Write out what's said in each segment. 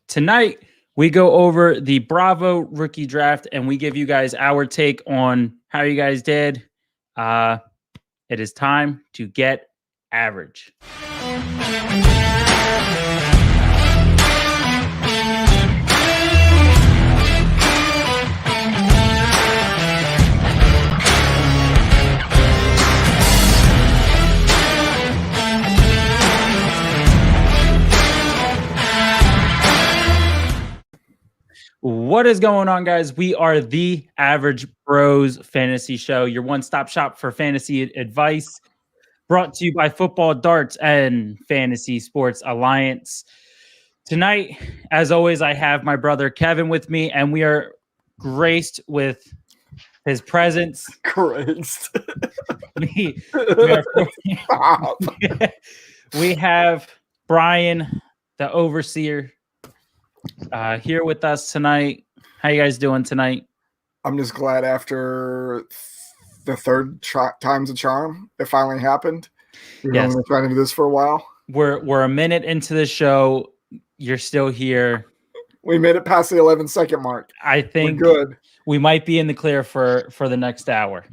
Tonight, we go over the Bravo rookie draft and we give you guys our take on how you guys did. It is time to get average. What is going on, guys? We are the Average Bros Fantasy Show, your one-stop shop for fantasy advice, brought to you by Football Darts and Fantasy Sports Alliance. Tonight, as always, I have my brother Kevin with me, and we are graced with his presence. Graced. We have Brian, the overseer, here with us tonight. How you guys doing tonight? I'm just glad after the third time's a charm, it finally happened. We've been trying to do this for a while. We're a minute into the show. You're still here. We made it past the 11-second mark. I think we're good. We might be in the clear for the next hour.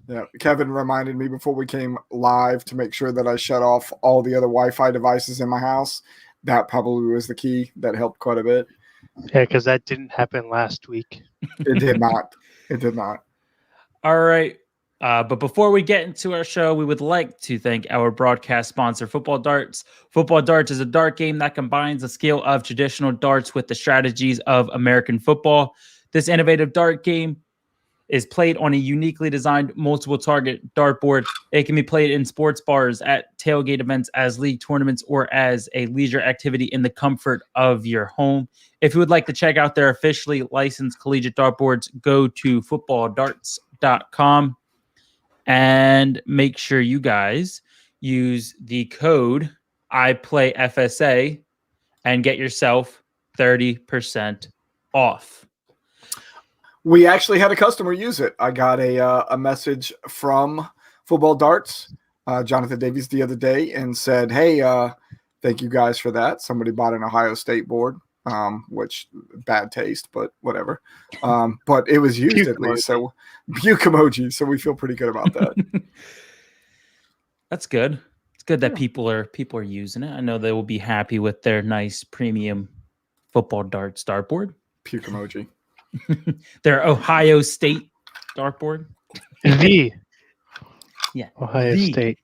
Yeah, Kevin reminded me before we came live to make sure that I shut off all the other Wi-Fi devices in my house. That probably was the key that helped quite a bit. Yeah, because that didn't happen last week. It did not. It did not. All right. But before we get into our show, we would like to thank our broadcast sponsor, Football Darts. Football Darts is a dart game that combines the skill of traditional darts with the strategies of American football. This innovative dart game is played on a uniquely designed multiple target dartboard. It can be played in sports bars, at tailgate events, as league tournaments, or as a leisure activity in the comfort of your home. If you would like to check out their officially licensed collegiate dartboards, go to footballdarts.com and make sure you guys use the code IPlayFSA and get yourself 30% off. We actually had a customer use it. I got a message from Football Darts, Jonathan Davies, the other day, and said, "Hey, thank you guys for that. Somebody bought an Ohio State board, which bad taste, but whatever. But it was used at least, so puke emoji. So we feel pretty good about that. That's good. It's good that people are using it. I know they will be happy with their nice premium Football Darts dartboard. Puke emoji. Their Ohio State dartboard. Ohio the, State,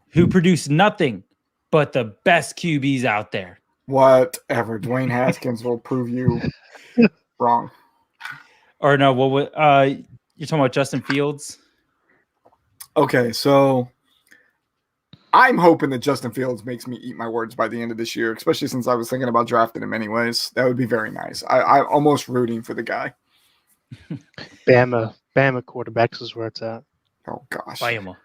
who produce nothing but the best QBs out there. Whatever. Dwayne Haskins will prove you wrong. Or no, you're talking about Justin Fields? Okay, so I'm hoping that Justin Fields makes me eat my words by the end of this year, especially since I was thinking about drafting him anyways. That would be very nice. I'm almost rooting for the guy. Bama quarterbacks is where it's at. Oh, gosh. Bama.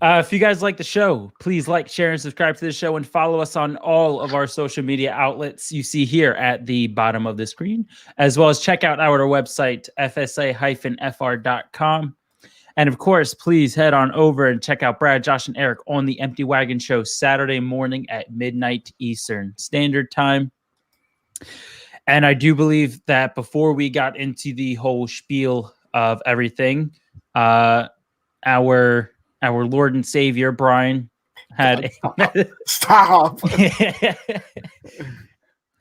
If you guys like the show, please like, share, and subscribe to the show and follow us on all of our social media outlets you see here at the bottom of the screen, as well as check out our website, fsa-fr.com. And of course, please head on over and check out Brad, Josh, and Eric on the Empty Wagon Show Saturday morning at midnight Eastern Standard Time. And I do believe that before we got into the whole spiel of everything, our Lord and Savior Brian had stop.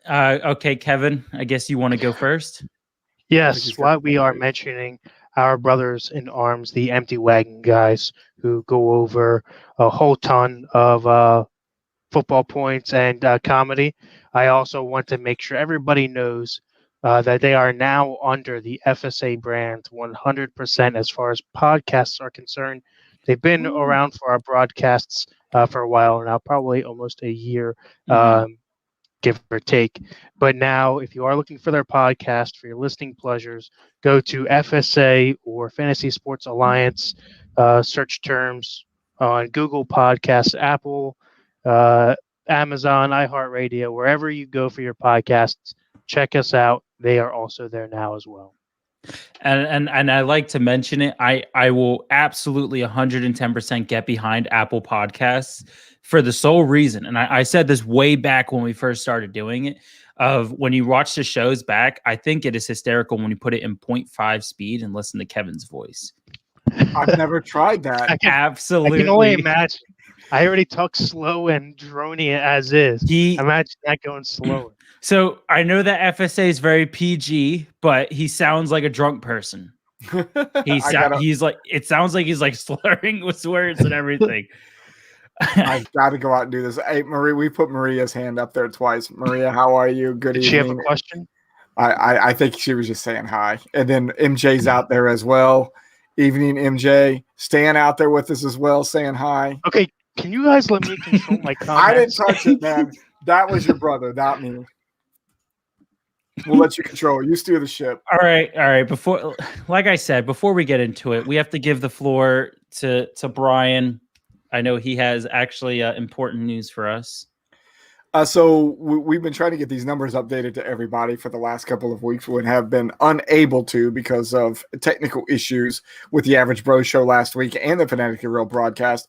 Okay, Kevin, I guess you want to go first. Yes, while we are mentioning our brothers in arms, the Empty Wagon guys, who go over a whole ton of football points and comedy, I also want to make sure everybody knows that they are now under the FSA brand 100% as far as podcasts are concerned. They've been around for our broadcasts for a while now, probably almost a year, give or take. But now, if you are looking for their podcast for your listening pleasures, go to FSA or Fantasy Sports Alliance, search terms on Google Podcasts, Apple, Amazon, iHeartRadio, wherever you go for your podcasts, check us out. They are also there now as well. And I like to mention it. I will absolutely 110% get behind Apple Podcasts for the sole reason. And I said this way back when we first started doing it. of when you watch the shows back. I think it is hysterical when you put it in 0.5 speed and listen to Kevin's voice. I've never tried that. Absolutely. I can only imagine. I already talk slow and drony as is. Imagine that going slower. So I know that FSA is very PG, but he sounds like a drunk person. He's like, it sounds like he's like slurring with words and everything. I've got to go out and do this. Hey, Marie, we put Maria's hand up there twice. Maria, how are you? Good evening. Did she have a question? I think she was just saying hi. And then MJ's out there as well. Evening, MJ. Stan out there with us as well, saying hi. Okay, can you guys let me control my comments? I didn't touch it, man. That was your brother, not me. We'll let you control. You steer the ship. All right. Before, like I said, before we get into it, we have to give the floor to Brian. I know he has actually important news for us. So we've been trying to get these numbers updated to everybody for the last couple of weeks. We have been unable to because of technical issues with the Average Bro Show last week and the Fanatically Real broadcast.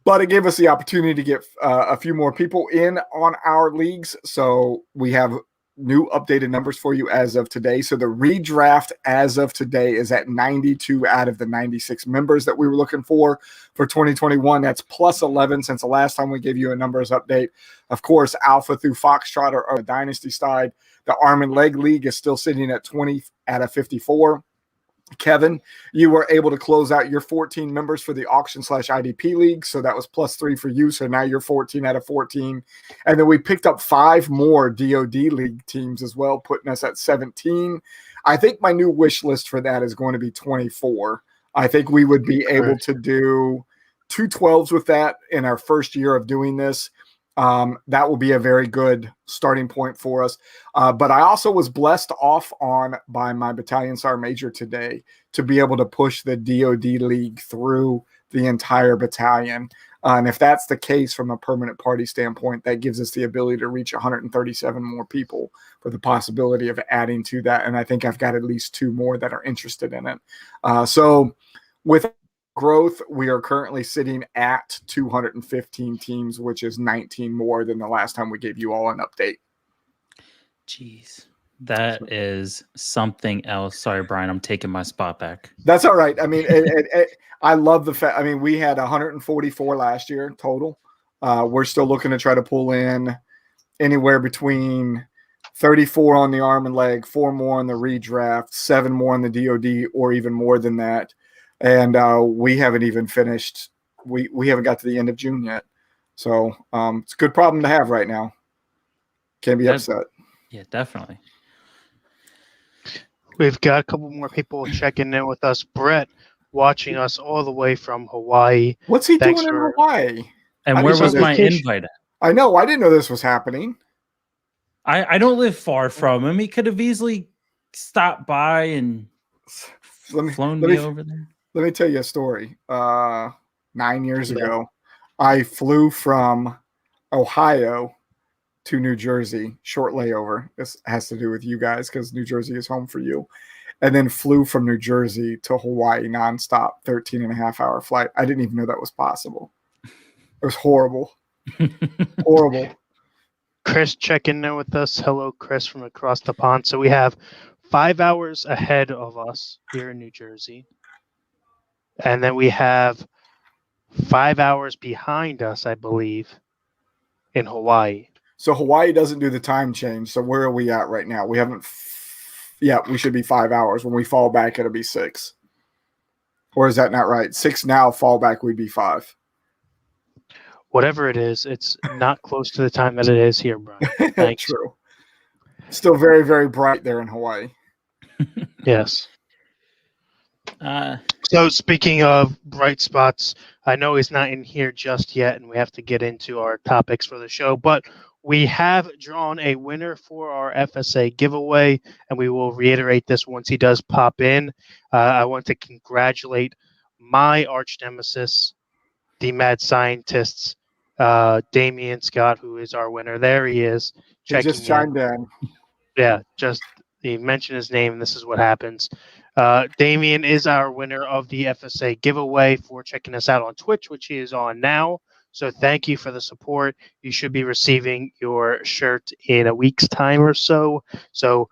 But it gave us the opportunity to get a few more people in on our leagues. So we have new updated numbers for you as of today. So the redraft as of today is at 92 out of the 96 members that we were looking for 2021. That's plus 11 since the last time we gave you a numbers update. Of course, Alpha through Foxtrot are the Dynasty side. The Arm and Leg League is still sitting at 20 out of 54. Kevin, you were able to close out your 14 members for the auction/IDP league. So that was plus 3 for you. So now you're 14 out of 14. And then we picked up 5 more DOD league teams as well, putting us at 17. I think my new wish list for that is going to be 24. I think we would be able to do 2 12s with that in our first year of doing this. That will be a very good starting point for us. But I also was blessed off by my Battalion Sergeant Major today to be able to push the DOD league through the entire battalion. And if that's the case from a permanent party standpoint, that gives us the ability to reach 137 more people with the possibility of adding to that. And I think I've got at least 2 more that are interested in it. So with growth, we are currently sitting at 215 teams, which is 19 more than the last time we gave you all an update. Jeez, that is something else. Sorry, Brian, I'm taking my spot back. That's all right. I mean, I love the fact. I mean, we had 144 last year total. We're still looking to try to pull in anywhere between 34 on the Arm and Leg, 4 more on the redraft, 7 more on the DOD, or even more than that. And we haven't even finished. We haven't got to the end of June yet. So it's a good problem to have right now. Can't be upset. Yeah, definitely. We've got a couple more people checking in with us. Brett, watching us all the way from Hawaii. What's he doing in Hawaii? And where was my invite at? I know. I didn't know this was happening. I don't live far from him. He could have easily stopped by and flown me over there. Let me tell you a story. 9 years ago, I flew from Ohio to New Jersey, short layover. This has to do with you guys because New Jersey is home for you. And then flew from New Jersey to Hawaii nonstop, 13.5-hour flight. I didn't even know that was possible. It was horrible. Horrible. Chris checking in with us. Hello, Chris from across the pond. So we have 5 hours ahead of us here in New Jersey. And then we have 5 hours behind us, I believe, in Hawaii. So Hawaii doesn't do the time change. So where are we at right now? We haven't. We should be 5 hours. When we fall back, it'll be 6. Or is that not right? 6 now, fall back, we'd be 5. Whatever it is, it's not close to the time that it is here, Brian. Thanks. True. Still very, very bright there in Hawaii. Yes. So speaking of bright spots, I know he's not in here just yet, and we have to get into our topics for the show, but we have drawn a winner for our FSA giveaway, and we will reiterate this once he does pop in. I want to congratulate my arch nemesis, the mad scientists, Damian Scott, who is our winner. There he is. He just chimed in. Yeah, just he mentioned his name, and this is what happens. Damian is our winner of the FSA giveaway for checking us out on Twitch, which he is on now. So thank you for the support. You should be receiving your shirt in a week's time or so. So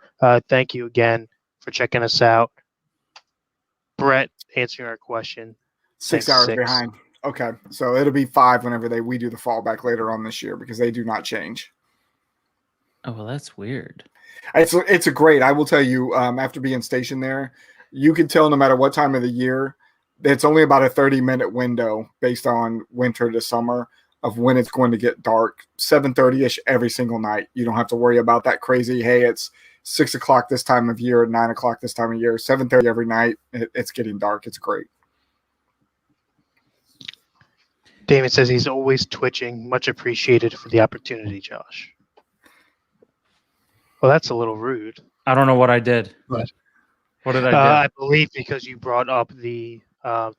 thank you again for checking us out. Brett, answering our question. 6 hours behind. Okay, so it'll be 5 whenever we do the fallback later on this year because they do not change. Oh, well, that's weird. It's a great. I will tell you, after being stationed there, you can tell no matter what time of the year, it's only about a 30-minute window based on winter to summer of when it's going to get dark. 7:30ish every single night. You don't have to worry about that crazy. Hey, it's 6 o'clock this time of year, 9 o'clock this time of year. 7:30 every night. It's getting dark. It's great. Damon says he's always twitching. Much appreciated for the opportunity, Josh. Well, that's a little rude. I don't know what I did. What did I do? I believe because you brought up the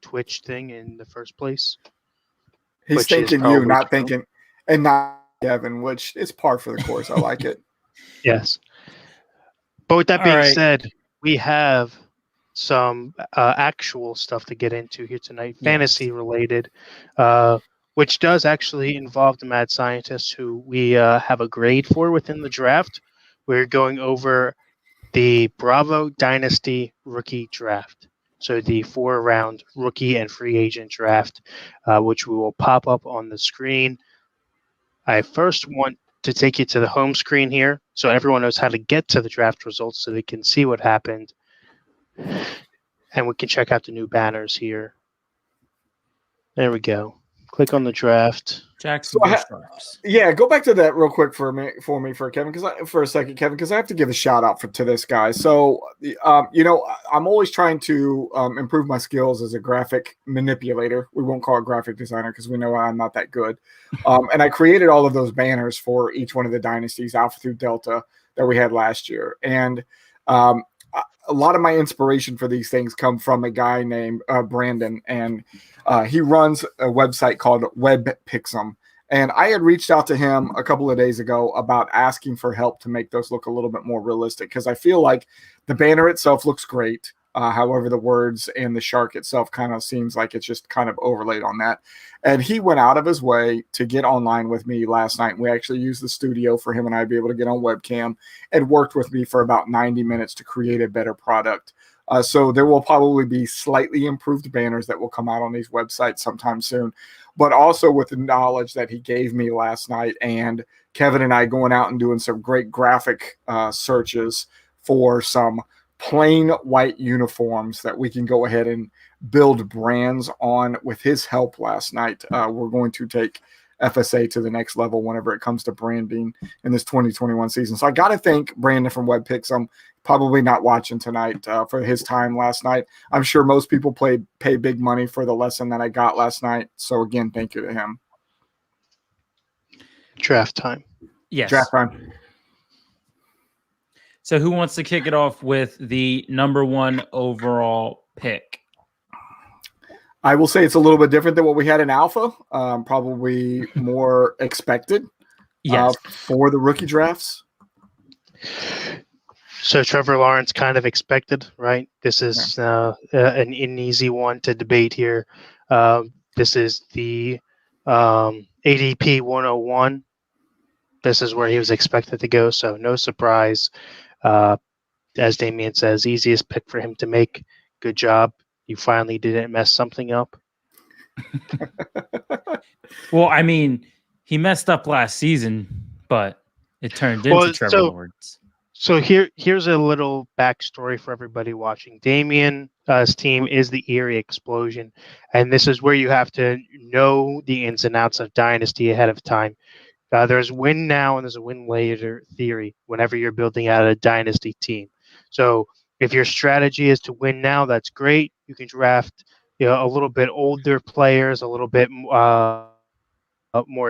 Twitch thing in the first place. He's thinking you, not thinking, and not Kevin, which is par for the course. I like it. Yes. But with that being said, we have some actual stuff to get into here tonight, fantasy related, which does actually involve the mad scientists who we have a grade for within the draft. We're going over the Bravo Dynasty rookie draft. So the 4-round rookie and free agent draft, which we will pop up on the screen. I first want to take you to the home screen here so everyone knows how to get to the draft results so they can see what happened. And we can check out the new banners here. There we go. Click on the draft. Jacksonville Sharks. Yeah, go back to that real quick for me, Kevin, for a second, Kevin, because I have to give a shout out to this guy. So, I'm always trying to improve my skills as a graphic manipulator. We won't call it graphic designer because we know I'm not that good. And I created all of those banners for each one of the dynasties, Alpha through Delta, that we had last year. And a lot of my inspiration for these things come from a guy named Brandon, and he runs a website called WebPixum. And I had reached out to him a couple of days ago about asking for help to make those look a little bit more realistic because I feel like the banner itself looks great. However, the words and the shark itself kind of seems like it's just kind of overlaid on that. And he went out of his way to get online with me last night. We actually used the studio for him and I to be able to get on webcam and worked with me for about 90 minutes to create a better product. So there will probably be slightly improved banners that will come out on these websites sometime soon, but also with the knowledge that he gave me last night and Kevin and I going out and doing some great graphic searches for some plain white uniforms that we can go ahead and build brands on with his help last night. We're going to take FSA to the next level whenever it comes to branding in this 2021 season. So I got to thank Brandon from WebPixum, probably not watching tonight, for his time last night. I'm sure most people pay big money for the lesson that I got last night. So again, thank you to him. Draft time. Yes. Draft time. So who wants to kick it off with the number 1 overall pick? I will say it's a little bit different than what we had in Alpha. Probably more expected for the rookie drafts. So Trevor Lawrence kind of expected, right? This is an easy one to debate here. This is the ADP 101. This is where he was expected to go, so no surprise. As Damian says, easiest pick for him to make. Good job. You finally didn't mess something up. Well, I mean, he messed up last season, but it turned into Trevor Lawrence. So here's a little backstory for everybody watching. Damian's team is the Erie Explosion, and this is where you have to know the ins and outs of Dynasty ahead of time. There's win now and there's a win later theory whenever you're building out a Dynasty team. So if your strategy is to win now, that's great. You can draft a little bit older players, a little bit more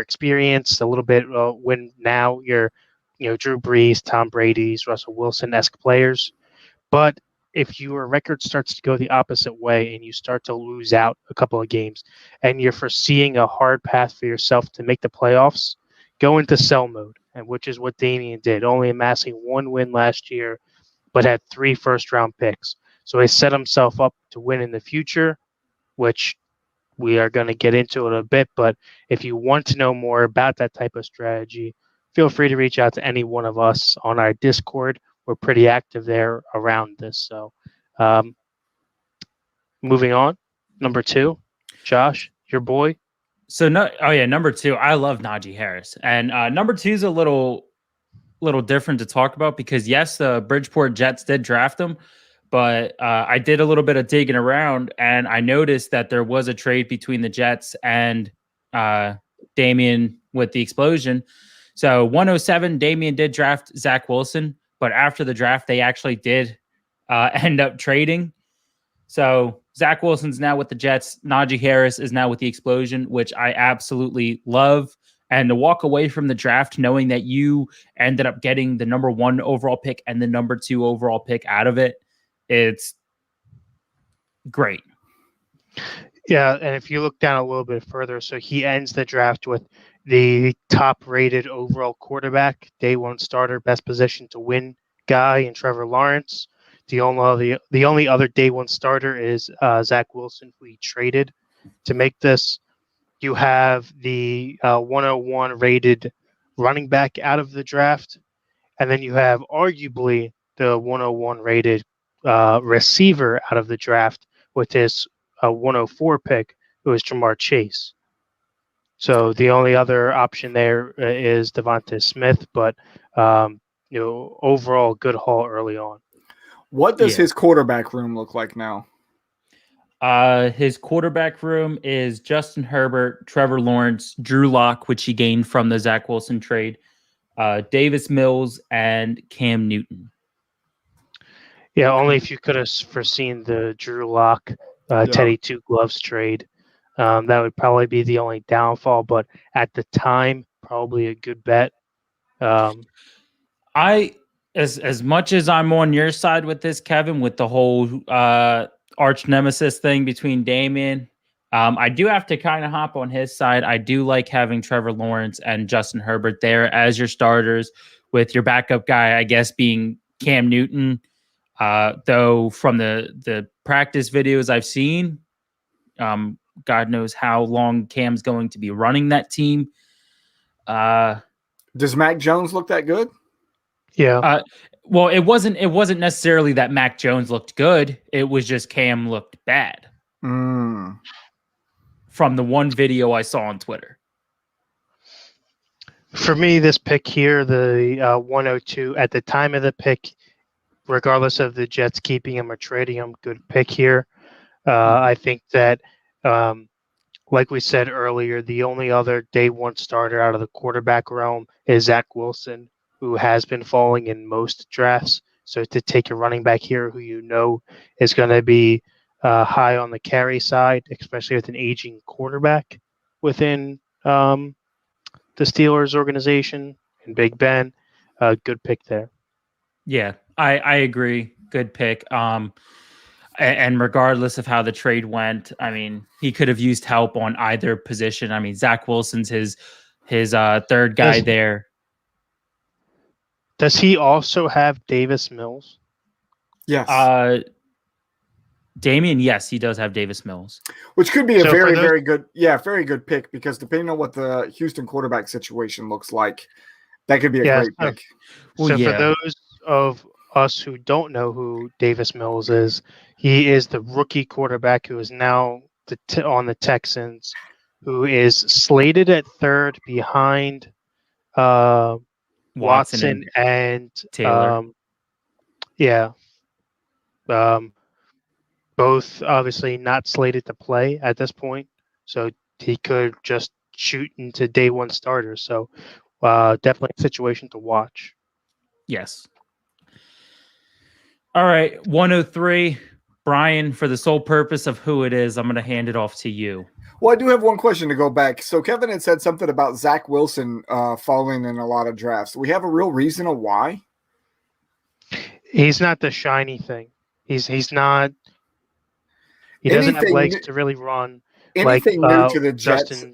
experienced, a little bit win now. You're Drew Brees, Tom Brady's, Russell Wilson-esque players. But if your record starts to go the opposite way and you start to lose out a couple of games and you're foreseeing a hard path for yourself to make the playoffs, go into sell mode, and which is what Damian did, only amassing 1 win last year, but had 3 first-round picks. So he set himself up to win in the future, which We are going to get into it a bit, but if you want to know more about that type of strategy, feel free to reach out to any one of us on our Discord. We're pretty active there around this. So, moving on, number 2, Josh, your boy. So number 2. I love Najee Harris, and number 2 is a little different to talk about because yes, the Bridgeport Jets did draft him, but I did a little bit of digging around, and I noticed that there was a trade between the Jets and Damian with the explosion. So 107, Damian did draft Zach Wilson, but after the draft, they actually did end up trading. So Zach Wilson's now with the Jets. Najee Harris is now with the explosion, which I absolutely love. And to walk away from the draft knowing that you ended up getting the number 1 overall pick and the number 2 overall pick out of it, it's great. Yeah, and if you look down a little bit further, so he ends the draft with the top-rated overall quarterback, day 1 starter, best position to win guy in Trevor Lawrence. The only other day 1 starter is Zach Wilson, who he traded to make this. You have the 101 rated running back out of the draft, and then you have arguably the 101 rated receiver out of the draft with his 104 pick, who is Jamar Chase. So the only other option there is Devontae Smith, but overall good haul early on. What does his quarterback room look like now? His quarterback room is Justin Herbert, Trevor Lawrence, Drew Lock, which he gained from the Zach Wilson trade, Davis Mills, and Cam Newton. Yeah, only if you could have foreseen the Drew Lock, Teddy Two Gloves trade. That would probably be the only downfall, but at the time, probably a good bet. As much as I'm on your side with this, Kevin, with the whole arch nemesis thing between Damian, I do have to kind of hop on his side. I do like having Trevor Lawrence and Justin Herbert there as your starters, with your backup guy, I guess, being Cam Newton. Though from the practice videos I've seen, God knows how long Cam's going to be running that team. Does Mac Jones look that good? Yeah. Well, it wasn't necessarily that Mac Jones looked good. It was just Cam looked bad. From the one video I saw on Twitter. For me, this pick here, the 102, at the time of the pick, regardless of the Jets keeping him or trading him, good pick here. I think that, like we said earlier, the only other day 1 starter out of the quarterback realm is Zach Wilson, who has been falling in most drafts. So to take a running back here who you know is going to be high on the carry side, especially with an aging quarterback within the Steelers organization and Big Ben, good pick there. Yeah, I agree. Good pick. And regardless of how the trade went, I mean, he could have used help on either position. I mean, Zach Wilson's his third guy there. Does he also have Davis Mills? Yes. Damian, yes, he does have Davis Mills. Which could be a very good pick, because depending on what the Houston quarterback situation looks like, that could be a great pick. For those of us who don't know who Davis Mills is, he is the rookie quarterback who is now on the Texans, who is slated at third behind Watson and Taylor. Both obviously not slated to play at this point, so he could just shoot into day 1 starters. So definitely a situation to watch. Yes. All right, 103. Brian, for the sole purpose of who it is, I'm going to hand it off to you. Well, I do have one question to go back. So Kevin had said something about Zach Wilson falling in a lot of drafts. We have a real reason of why? He's not the shiny thing. He's not. He doesn't have legs to really run. Anything new to the Jets?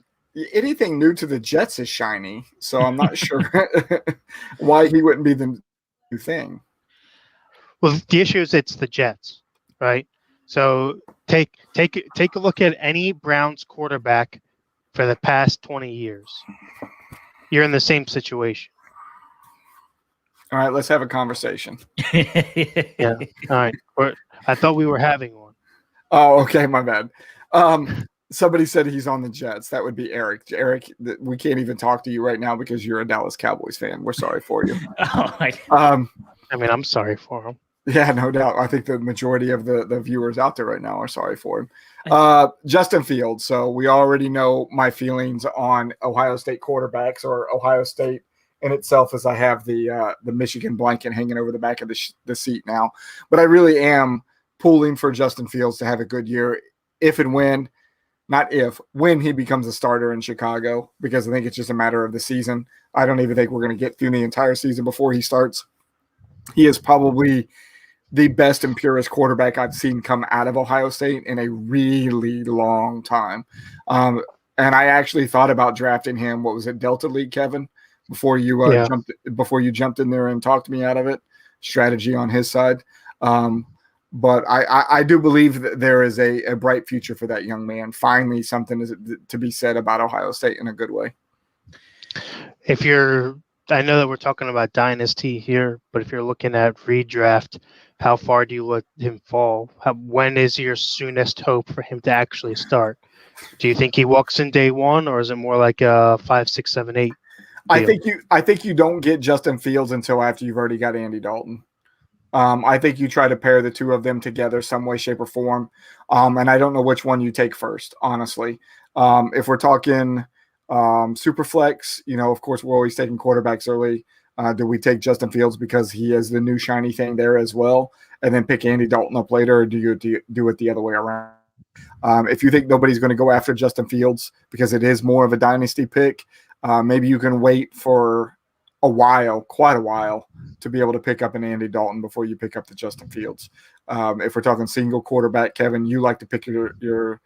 Anything new to the Jets is shiny. So I'm not sure why he wouldn't be the new thing. Well, the issue is it's the Jets, right? So take a look at any Browns quarterback for the past 20 years. You're in the same situation. All right, let's have a conversation. Yeah. All right. I thought we were having one. Oh, okay, my bad. Somebody said he's on the Jets. That would be Eric. Eric, we can't even talk to you right now because you're a Dallas Cowboys fan. We're sorry for you. Oh my I mean, I'm sorry for him. Yeah, no doubt. I think the majority of the viewers out there right now are sorry for him. Justin Fields. So we already know my feelings on Ohio State quarterbacks, or Ohio State in itself, as I have the Michigan blanket hanging over the back of the seat now. But I really am pulling for Justin Fields to have a good year if and when, not if, when he becomes a starter in Chicago, because I think it's just a matter of the season. I don't even think we're going to get through the entire season before he starts. He is probably the best and purest quarterback I've seen come out of Ohio State in a really long time. And I actually thought about drafting him. What was it, Delta League, Kevin? Before you jumped in there and talked me out of it. Strategy on his side. But I do believe that there is a bright future for that young man. Finally, something to be said about Ohio State in a good way. I know that we're talking about Dynasty here, but if you're looking at redraft, how far do you let him fall? When is your soonest hope for him to actually start? Do you think he walks in day one, or is it more like a 5, 6, 7, 8? Deal? I think you don't get Justin Fields until after you've already got Andy Dalton. I think you try to pair the two of them together some way, shape, or form. And I don't know which one you take first, honestly. If we're talking Superflex, of course, we're always taking quarterbacks early. Do we take Justin Fields because he is the new shiny thing there as well, and then pick Andy Dalton up later, or do you do it the other way around? If you think nobody's going to go after Justin Fields because it is more of a dynasty pick, maybe you can wait for quite a while, to be able to pick up an Andy Dalton before you pick up the Justin Fields. If we're talking single quarterback, Kevin, you like to pick your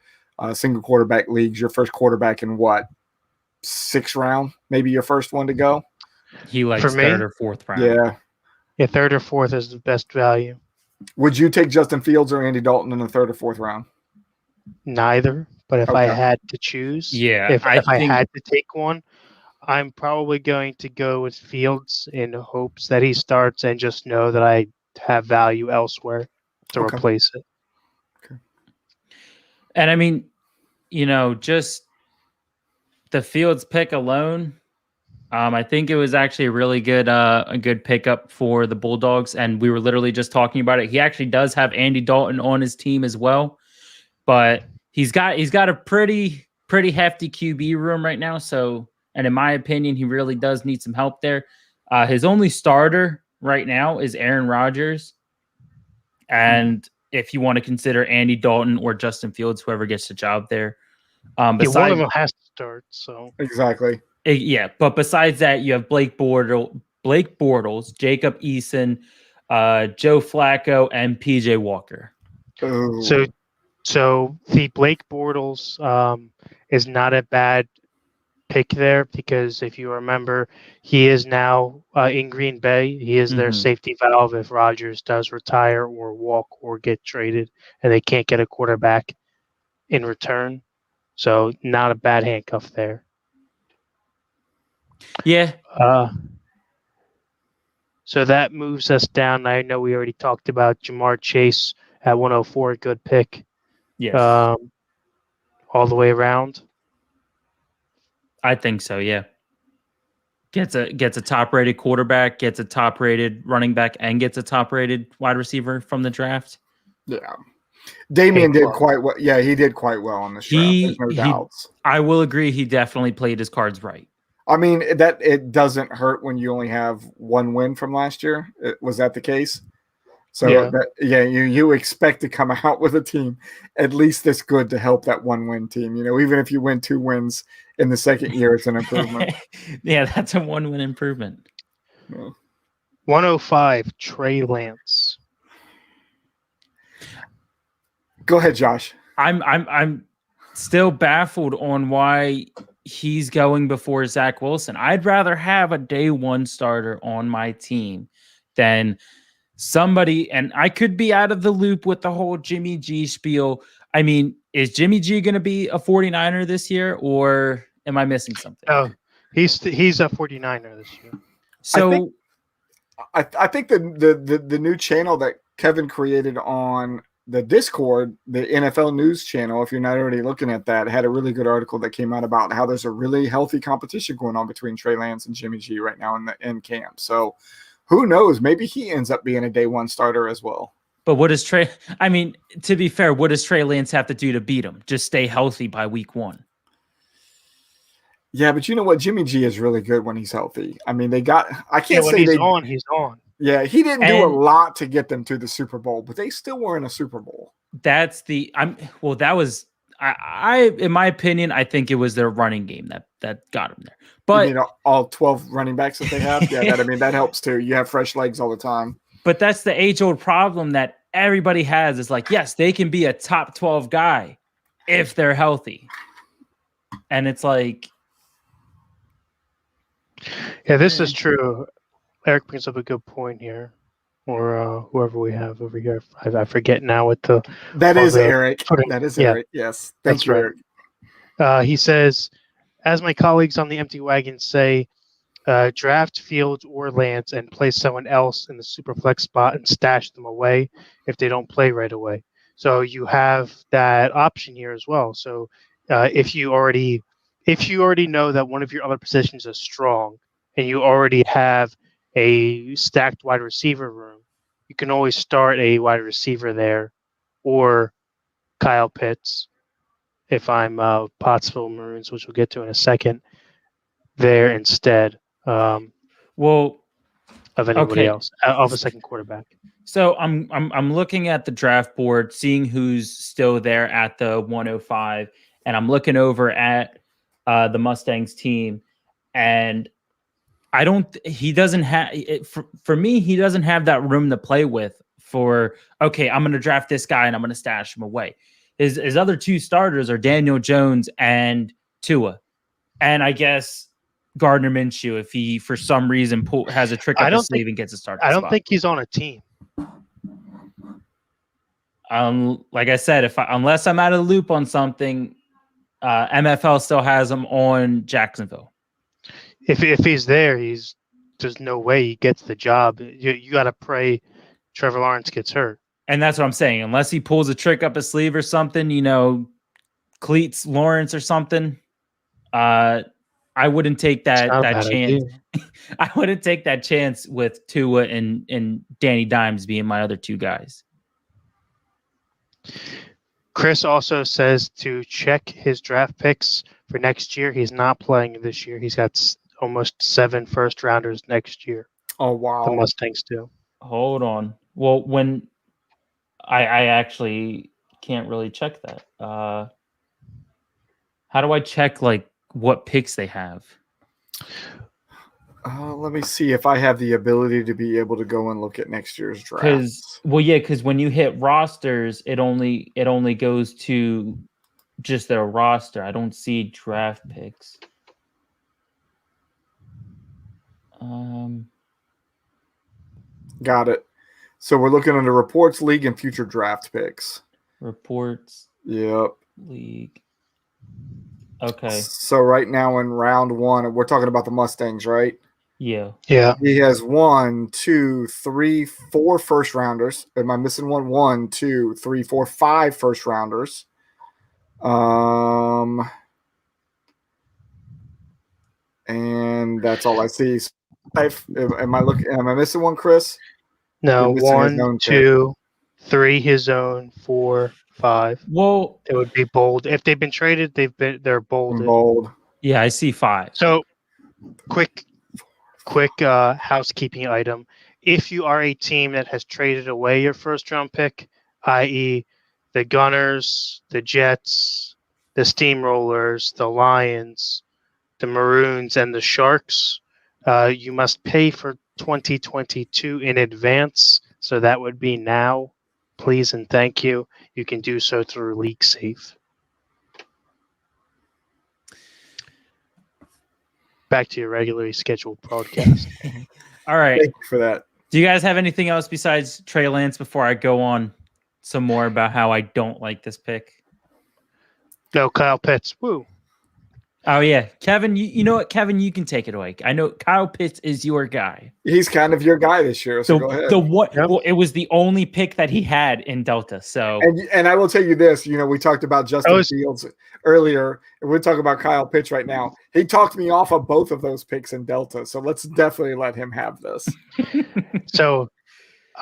single quarterback leagues, your first quarterback in what, 6th round, maybe your first one to go? He likes For me, 3rd or 4th round. Yeah, 3rd or 4th is the best value. Would you take Justin Fields or Andy Dalton in the 3rd or 4th round? Neither, but if I had to choose, if I had to take one, I'm probably going to go with Fields in hopes that he starts and just know that I have value elsewhere to replace it. Okay. And I mean, just the Fields pick alone, I think it was actually a really good a good pickup for the Bulldogs, and we were literally just talking about it. He actually does have Andy Dalton on his team as well, but he's got a pretty hefty QB room right now. So, and in my opinion, he really does need some help there. His only starter right now is Aaron Rodgers, and if you want to consider Andy Dalton or Justin Fields, whoever gets the job there, one of them has to start. So exactly. Yeah, but besides that, you have Blake Bortles, Jacob Eason, Joe Flacco, and PJ Walker. Ooh. So the Blake Bortles is not a bad pick there, because if you remember, he is now in Green Bay. He is their safety valve if Rodgers does retire or walk or get traded, and they can't get a quarterback in return. So not a bad handcuff there. Yeah. So that moves us down. I know we already talked about Jamar Chase at 104, good pick. Yes. All the way around. I think so. Yeah. Gets a top rated quarterback, gets a top rated running back, and gets a top rated wide receiver from the draft. Yeah. Damian did quite well. Yeah, he did quite well on this draft. There's no doubts. I will agree. He definitely played his cards right. I mean, that it doesn't hurt when you only have one win from last year. Was that the case? So you expect to come out with a team at least this good to help that 1-win team. Even if you win 2 wins in the second year, it's an improvement. Yeah, that's a 1-win improvement. Yeah. 105, Trey Lance. Go ahead, Josh. I'm still baffled on why he's going before Zach Wilson. I'd rather have a day 1 starter on my team than somebody, and I could be out of the loop with the whole Jimmy G spiel. I mean, is Jimmy G going to be a 49er this year, or am I missing something? Oh, he's a 49er this year. So I think the new channel that Kevin created on the Discord, the NFL news channel, if you're not already looking at that, had a really good article that came out about how there's a really healthy competition going on between Trey Lance and Jimmy G right now in camp. So who knows? Maybe he ends up being a day one starter as well. But what does Trey? I mean, to be fair, what does Trey Lance have to do to beat him? Just stay healthy by week 1. Yeah, but you know what? Jimmy G is really good when he's healthy. I mean, I can't say he's on. He's on. Yeah, he didn't do a lot to get them to the Super Bowl, but they still were in a Super Bowl. That was I in my opinion, I think it was their running game that got them there. But you mean all 12 running backs that they have? Yeah, that helps too. You have fresh legs all the time. But that's the age-old problem that everybody has. Is like, yes, they can be a top 12 guy if they're healthy. And it's like, yeah, this is true. Eric brings up a good point here, or whoever we have over here. I forget now what the. That is Eric. That is Eric. Yes, that's right. Eric. He says, as my colleagues on the empty wagon say, draft Fields or Lance and play someone else in the super flex spot and stash them away if they don't play right away. So you have that option here as well. So if you already know that one of your other positions is strong and you already have a stacked wide receiver room, you can always start a wide receiver there, or Kyle Pitts, if I'm Pottsville Maroons, which we'll get to in a second, there instead of anybody else, of a second quarterback. So I'm looking at the draft board, seeing who's still there at the 105, and I'm looking over at the Mustangs team, and he doesn't have for me, he doesn't have that room to play with for, okay, I'm going to draft this guy and I'm going to stash him away. His other 2 starters are Daniel Jones and Tua. And I guess Gardner Minshew, if he, for some reason, has a trick up his sleeve and gets a start. I don't think he's on a team. Like I said, unless I'm out of the loop on something, MFL still has him on Jacksonville. If he's there, there's no way he gets the job. You got to pray Trevor Lawrence gets hurt. And that's what I'm saying. Unless he pulls a trick up his sleeve or something, cleats Lawrence or something, I wouldn't take that chance. I wouldn't take that chance with Tua and Danny Dimes being my other 2 guys. Chris also says to check his draft picks for next year. He's not playing this year. He's got almost 7 first-rounders next year. Oh, wow. The Mustangs do. Hold on. Well, when I actually can't really check that. How do I check, what picks they have? Let me see if I have the ability to be able to go and look at next year's draft. Because when you hit rosters, it only goes to just their roster. I don't see draft picks. Got it. So we're looking under reports, league, and future draft picks. Reports. Yep. League. Okay. So right now in round 1, we're talking about the Mustangs, right? Yeah. Yeah. He has 1, 2, 3, 4 first rounders. Am I missing one? 1, 2, 3, 4, 5 first rounders. And that's all I see. Am I missing one, Chris? No, 1, 2, 3 his own, 4, 5. Well, it would be bold. If they've been traded, they're bolded. Bold. Yeah, I see 5. So quick housekeeping item. If you are a team that has traded away your first round pick, i.e. the Gunners, the Jets, the Steamrollers, the Lions, the Maroons, and the Sharks, you must pay for 2022 in advance. So that would be now. Please and thank you. You can do so through LeagueSafe. Back to your regularly scheduled broadcast. All right. Thank you for that. Do you guys have anything else besides Trey Lance before I go on some more about how I don't like this pick? No, Kyle Pitts. Woo. Oh yeah, Kevin. You know what, Kevin? You can take it away. I know Kyle Pitts is your guy. He's kind of your guy this year, so go ahead. Well, it was the only pick that he had in Delta. So, and I will tell you this. We talked about Justin Fields earlier, and we're talking about Kyle Pitts right now. He talked me off of both of those picks in Delta, so let's definitely let him have this. So,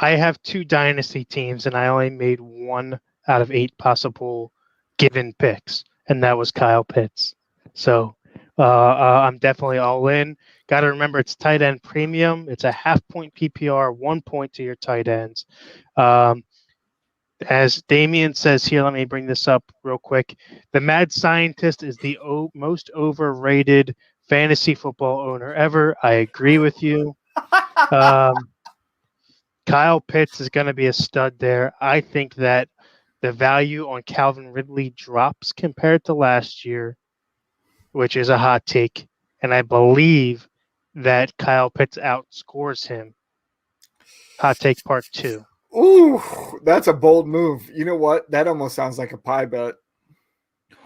I have 2 dynasty teams, and I only made 1 out of 8 possible given picks, and that was Kyle Pitts. So I'm definitely all in. Got to remember, it's tight end premium. It's a half-point PPR, 1 point to your tight ends. As Damian says here, let me bring this up real quick. The mad scientist is the most overrated fantasy football owner ever. I agree with you. Kyle Pitts is going to be a stud there. I think that the value on Calvin Ridley drops compared to last year, which is a hot take. And I believe that Kyle Pitts outscores him. Hot take part 2. Ooh, that's a bold move. You know what? That almost sounds like a pie bet.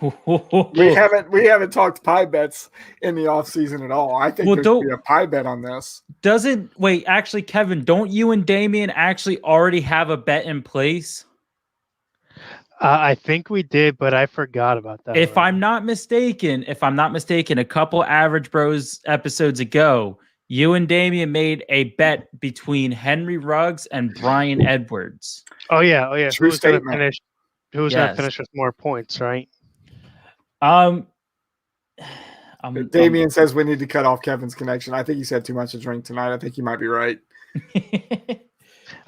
We haven't talked pie bets in the offseason at all. I think there should be a pie bet on this. Actually, Kevin, don't you and Damian actually already have a bet in place? I think we did, but I forgot about that. If I'm not mistaken, a couple Average Bros episodes ago, you and Damian made a bet between Henry Ruggs and Brian Edwards. Oh yeah. True Who's going to finish? Who's going to finish with more points, right? Damian says we need to cut off Kevin's connection. I think he's had too much to drink tonight. I think he might be right. I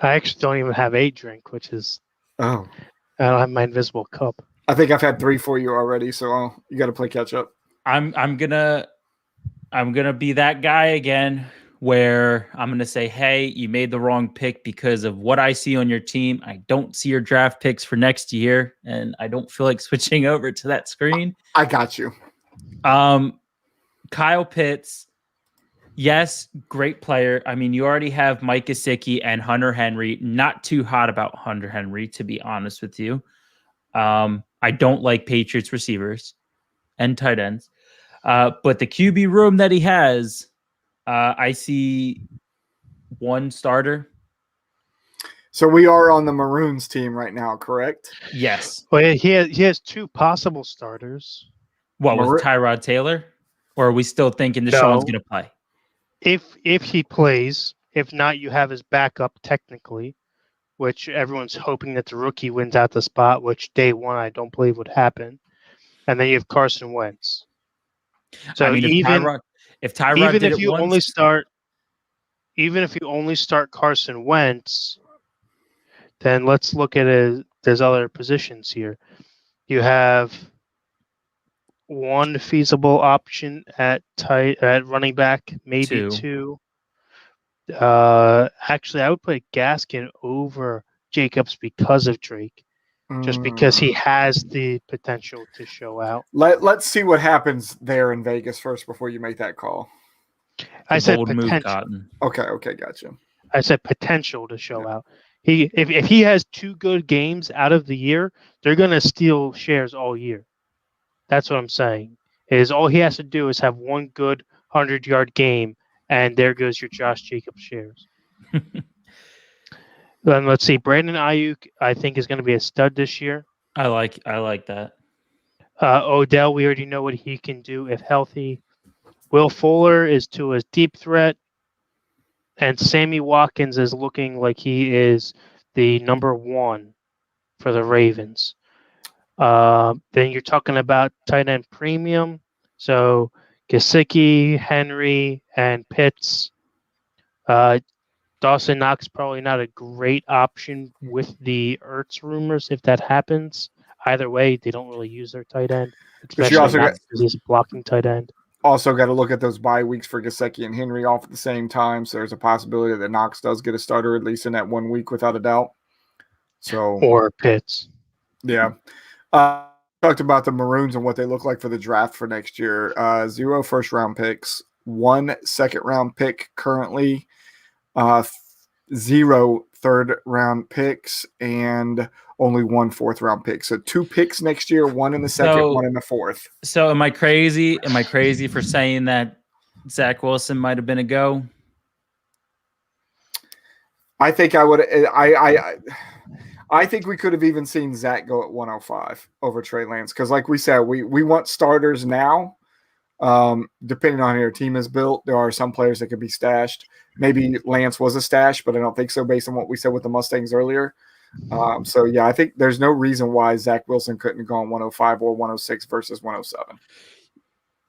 actually don't even have a drink, which is I don't have my invisible cup. I think I've had 3 for you already, so you got to play catch up. I'm gonna be that guy again, where I'm gonna say, hey, you made the wrong pick because of what I see on your team. I don't see your draft picks for next year, and I don't feel like switching over to that screen. I got you. Kyle Pitts, yes, great player. I mean, you already have Mike Gesicki and Hunter Henry. Not too hot about Hunter Henry, to be honest with you. I don't like Patriots receivers and tight ends. But the QB room that he has, I see 1 starter. So we are on the Maroons team right now, correct? Yes. Well, he has 2 possible starters. What, was Tyrod Taylor? Or are we still thinking Deshaun's going to play? If he plays, if not, you have his backup technically, which everyone's hoping that the rookie wins out the spot, which day 1 I don't believe would happen. And then you have Carson Wentz. So I mean, if Tyrod did it once, even if you only start Carson Wentz, then let's look at it. There's other positions here. You have 1 feasible option at running back, maybe 2. Actually, I would put Gaskin over Jacobs because of Drake, just because he has the potential to show out. Let's see what happens there in Vegas first before you make that call. I said potential. Okay, gotcha. I said potential to show out. If he has 2 good games out of the year, they're gonna steal shares all year. That's what I'm saying. Is all he has to do is have 1 good 100-yard game, and there goes your Josh Jacobs shares. Then let's see. Brandon Ayuk, I think, is going to be a stud this year. I like that. Odell, we already know what he can do if healthy. Will Fuller is to a deep threat, and Sammy Watkins is looking like he is the number 1 for the Ravens. Then you're talking about tight end premium. So Gesicki, Henry, and Pitts. Dawson Knox probably not a great option with the Ertz rumors if that happens. Either way, they don't really use their tight end, especially because he's a blocking tight end. Also got to look at those bye weeks for Gesicki and Henry off at the same time. So there's a possibility that Knox does get a starter at least in that 1 week without a doubt. Or Pitts. Yeah. Talked about the Maroons and what they look like for the draft for next year. 0 first-round picks, 1 second-round pick currently. 0 third-round picks and only 1 fourth-round pick. So 2 picks next year, 1 in the second, 1 in the fourth. So am I crazy? Am I crazy for saying that Zach Wilson might have been a go? I think I would. I think we could have even seen Zach go at 105 over Trey Lance because, like we said, we want starters now. Depending on how your team is built, there are some players that could be stashed. Maybe Lance was a stash, but I don't think so based on what we said with the Mustangs earlier. So, yeah, I think there's no reason why Zach Wilson couldn't have gone 105 or 106 versus 107.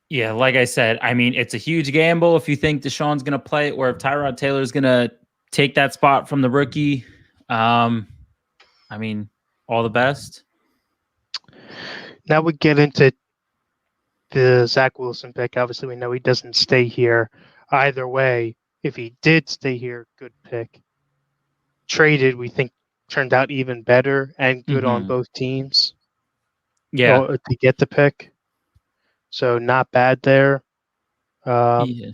Yeah, like I said, I mean, it's a huge gamble if you think Deshaun's going to play or if Tyrod Taylor's going to take that spot from the rookie. I mean, all the best. Now we get into the Zach Wilson pick. Obviously, we know he doesn't stay here. Either way, if he did stay here, good pick. Traded, we think, turned out even better and good on both teams. Yeah. To get the pick. So not bad there. Yeah.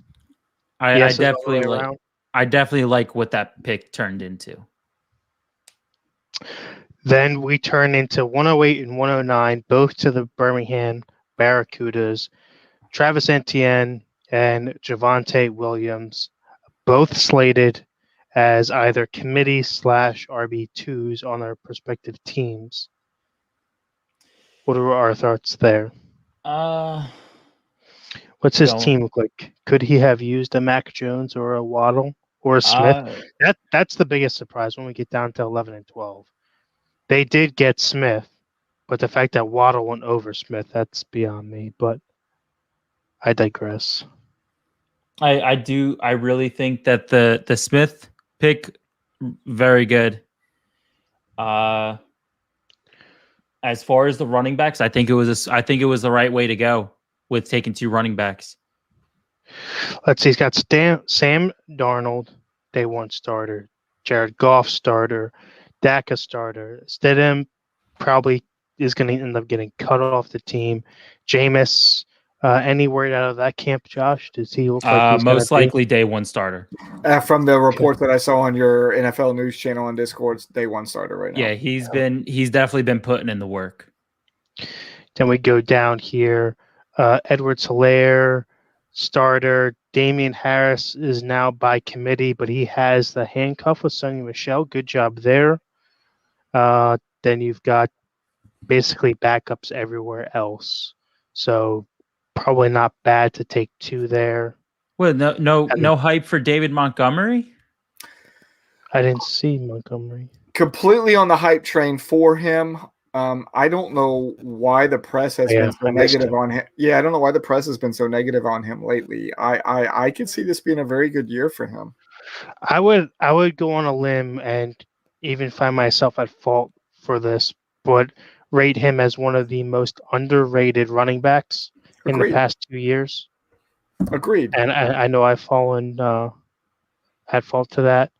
I definitely like what that pick turned into. Then we turn into 108 and 109, both to the Birmingham Barracudas. Travis Etienne and Javonte Williams, both slated as either committee / RB2s on their respective teams. What are our thoughts there? What's his team look like? Could he have used a Mac Jones or a Waddle or a Smith? That's the biggest surprise when we get down to 11 and 12. They did get Smith, but the fact that Waddle went over Smith, that's beyond me. But I digress. I really think that the Smith pick, very good. As far as the running backs, I think it was the right way to go with taking 2 running backs. Let's see. He's got Sam Darnold, day 1 starter. Jared Goff starter. Dak a starter. Stidham probably is going to end up getting cut off the team. Jameis, any word out of that camp, Josh? Does he look like he's most likely day 1 starter? From the report that I saw on your NFL news channel on Discord, it's day 1 starter right now. Yeah, he's definitely been putting in the work. Then we go down here. Edwards-Helaire, starter. Damian Harris is now by committee, but he has the handcuff with Sonny Michel. Good job there. Then you've got basically backups everywhere else. So probably not bad to take 2 there. Well, no hype for David Montgomery? I didn't see Montgomery. Completely on the hype train for him. I don't know why the press has been so negative on him. Yeah, I don't know why the press has been so negative on him lately. I could see this being a very good year for him. I would go on a limb and even find myself at fault for this, but rate him as one of the most underrated running backs in the past 2 years. Agreed. And I know I've fallen at fault to that.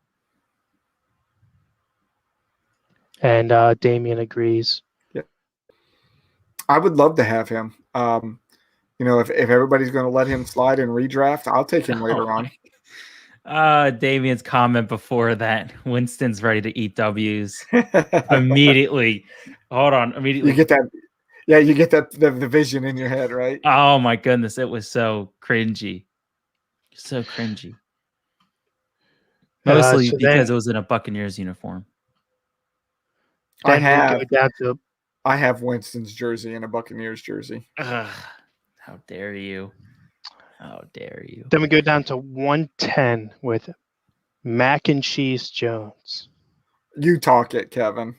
And Damien agrees. Yeah. I would love to have him. If everybody's going to let him slide and redraft, I'll take him later on. Damien's comment before that, Winston's ready to eat W's. Immediately. Hold on. Immediately. You get that. Yeah, you get that the vision in your head, right? Oh, my goodness. It was so cringy. So cringy. Mostly because it was in a Buccaneers uniform. I have Winston's jersey and a Buccaneers jersey. How dare you? How dare you? Then we go down to 110 with Mac and Cheese Jones. You talk it, Kevin.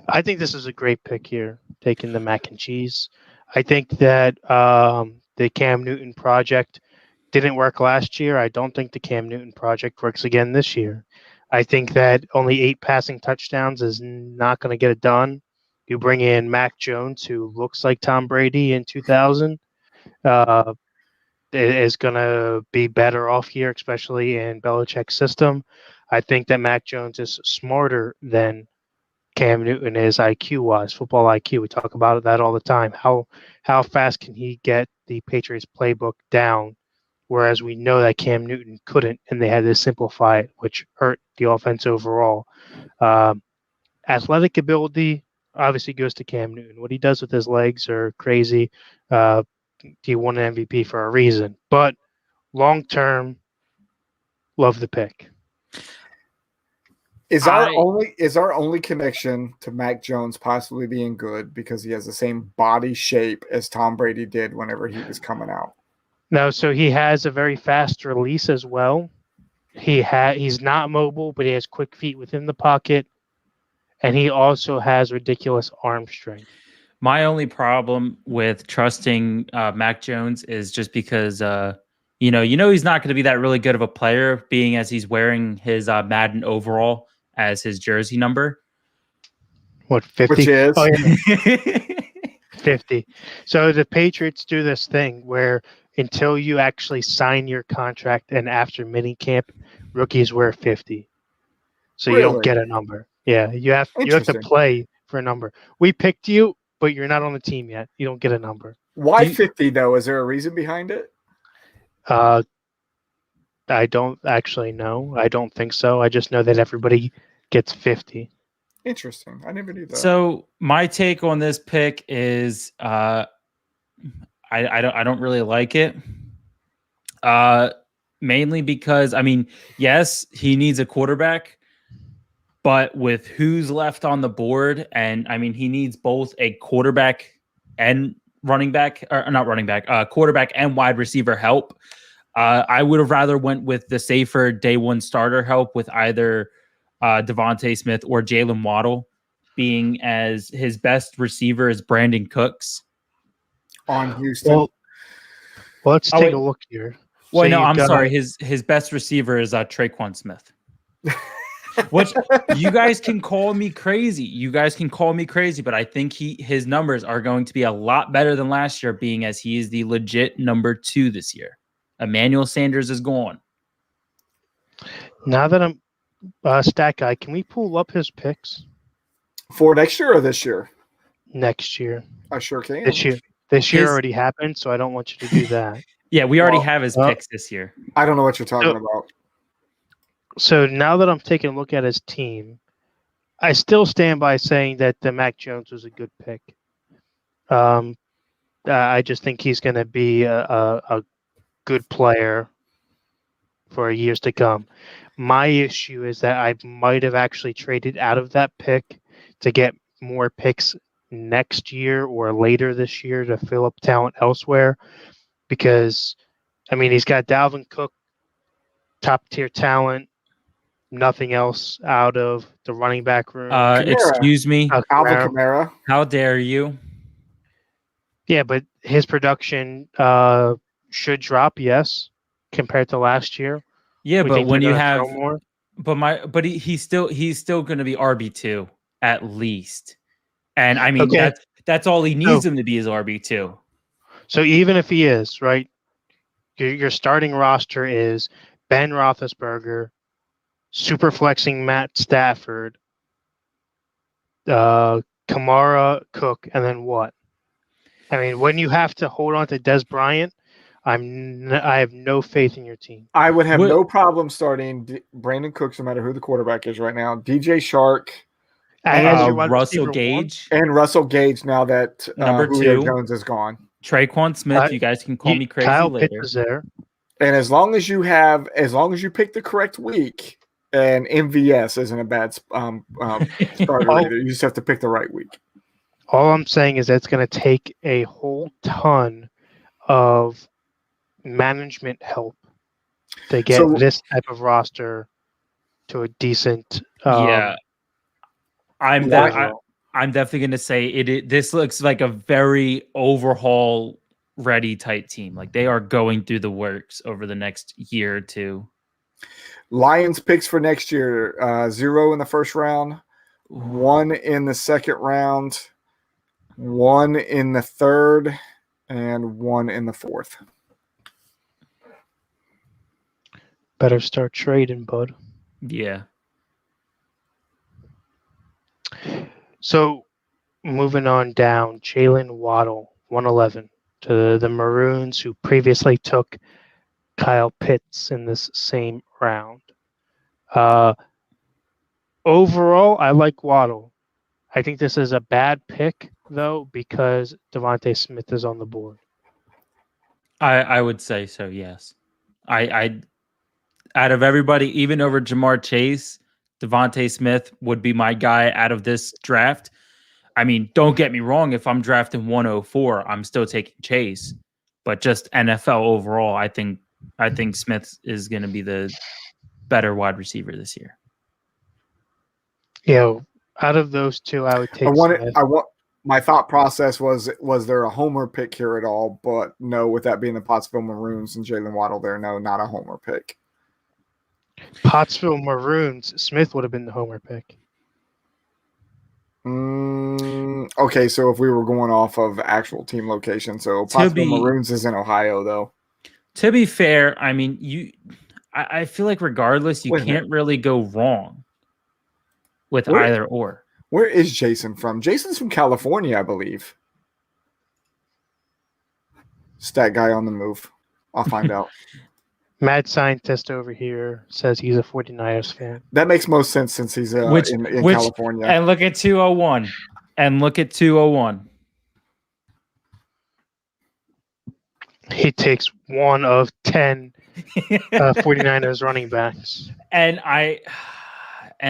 I think this is a great pick here, taking the Mac and Cheese. I think that the Cam Newton project didn't work last year. I don't think the Cam Newton project works again this year. I think that only 8 passing touchdowns is not going to get it done. You bring in Mac Jones, who looks like Tom Brady in 2000, is going to be better off here, especially in Belichick's system. I think that Mac Jones is smarter than Cam Newton is IQ-wise, football IQ. We talk about that all the time. How fast can he get the Patriots playbook down whereas we know that Cam Newton couldn't, and they had to simplify it, which hurt the offense overall. Athletic ability obviously goes to Cam Newton. What he does with his legs are crazy. He won an MVP for a reason. But long term, love the pick. Is our only connection to Mac Jones possibly being good because he has the same body shape as Tom Brady did whenever he was coming out? No, so he has a very fast release as well. He's not mobile, but he has quick feet within the pocket, and he also has ridiculous arm strength. My only problem with trusting Mac Jones is just because you know he's not going to be that really good of a player, being as he's wearing his Madden overall as his jersey number. What, 50? Which is? Oh, yeah. 50. So the Patriots do this thing where until you actually sign your contract and after minicamp, rookies wear 50. So you don't get a number. Yeah, you have to play for a number. We picked you, but you're not on the team yet. You don't get a number. Why 50 though? Is there a reason behind it? I don't actually know. I don't think so. I just know that everybody gets 50. Interesting. I never knew that. So my take on this pick is I don't really like it. Mainly because yes, he needs a quarterback, but with who's left on the board, and he needs both a quarterback and quarterback and wide receiver help. I would have rather went with the safer day one starter help with either Devontae Smith or Jalen Waddle, being as his best receiver is Brandon Cooks on Houston. Well, let's take a look here. Well, no, I'm sorry. His best receiver is Traquan Smith. Which you guys can call me crazy. But I think his numbers are going to be a lot better than last year, being as he is the legit number 2 this year. Emmanuel Sanders is gone. Now that I'm Stat Guy, can we pull up his picks for next year or this year? Next year. I sure can. This year already happened, so I don't want you to do that. Yeah, we already have his picks this year. I don't know what you're talking about. So now that I'm taking a look at his team, I still stand by saying that the Mac Jones was a good pick. I just think he's going to be a good player for years to come. My issue is that I might have actually traded out of that pick to get more picks next year or later this year to fill up talent elsewhere. Because, he's got Dalvin Cook, top-tier talent, nothing else out of the running back room. Excuse me. Alvin Kamara. How dare you? Yeah, but his production should drop, yes, compared to last year. Yeah, but when you have more, he's still going to be RB2 at least. And okay. that's all he needs him to be is RB2. So even if he is, right, your starting roster is Ben Roethlisberger, super flexing Matt Stafford, Kamara, Cook, and then what? When you have to hold on to Des Bryant, I have no faith in your team. I would have no problem starting Brandon Cooks no matter who the quarterback is right now. DJ Shark. Russell Gage. And Russell Gage now that number Julio 2 Jones is gone. Traquan Smith, you guys can call me crazy Kyle later. Pitts is there. And as long as you pick the correct week, and MVS isn't a bad starter either. You just have to pick the right week. All I'm saying is that it's going to take a whole ton of management help to get this type of roster to a decent. I'm definitely going to say this looks like a very overhaul ready type team. Like they are going through the works over the next year or two. Lions picks for next year: 0 in the first round, 1 in the second round, 1 in the third, and 1 in the fourth. Better start trading, bud. Yeah. So, moving on down, Jalen Waddle, 111, to the Maroons, who previously took Kyle Pitts in this same round. Overall, I like Waddle. I think this is a bad pick, though, because Devontae Smith is on the board. I would say so, yes. I out of everybody, even over Jamar Chase, Devontae Smith would be my guy out of this draft. I mean, don't get me wrong. If I'm drafting 104, I'm still taking Chase. But just NFL overall, I think Smith is going to be the better wide receiver this year. Yeah, out of those two, I would take Smith. My thought process was there a homer pick here at all? But no, with that being the Pottsville Maroons and Jalen Waddle there, no, not a homer pick. Pottsville Maroons, Smith would have been the homer pick. Okay, so if we were going off of actual team location, so Pottsville Maroons is in Ohio, though. To be fair, I mean, I feel like regardless, you can't really go wrong with either or. Where is Jason from? Jason's from California, I believe. Stat guy on the move. I'll find out. Mad scientist over here says he's a 49ers fan. That makes most sense since he's in California. And look at 201. He takes one of 10 49ers running backs. And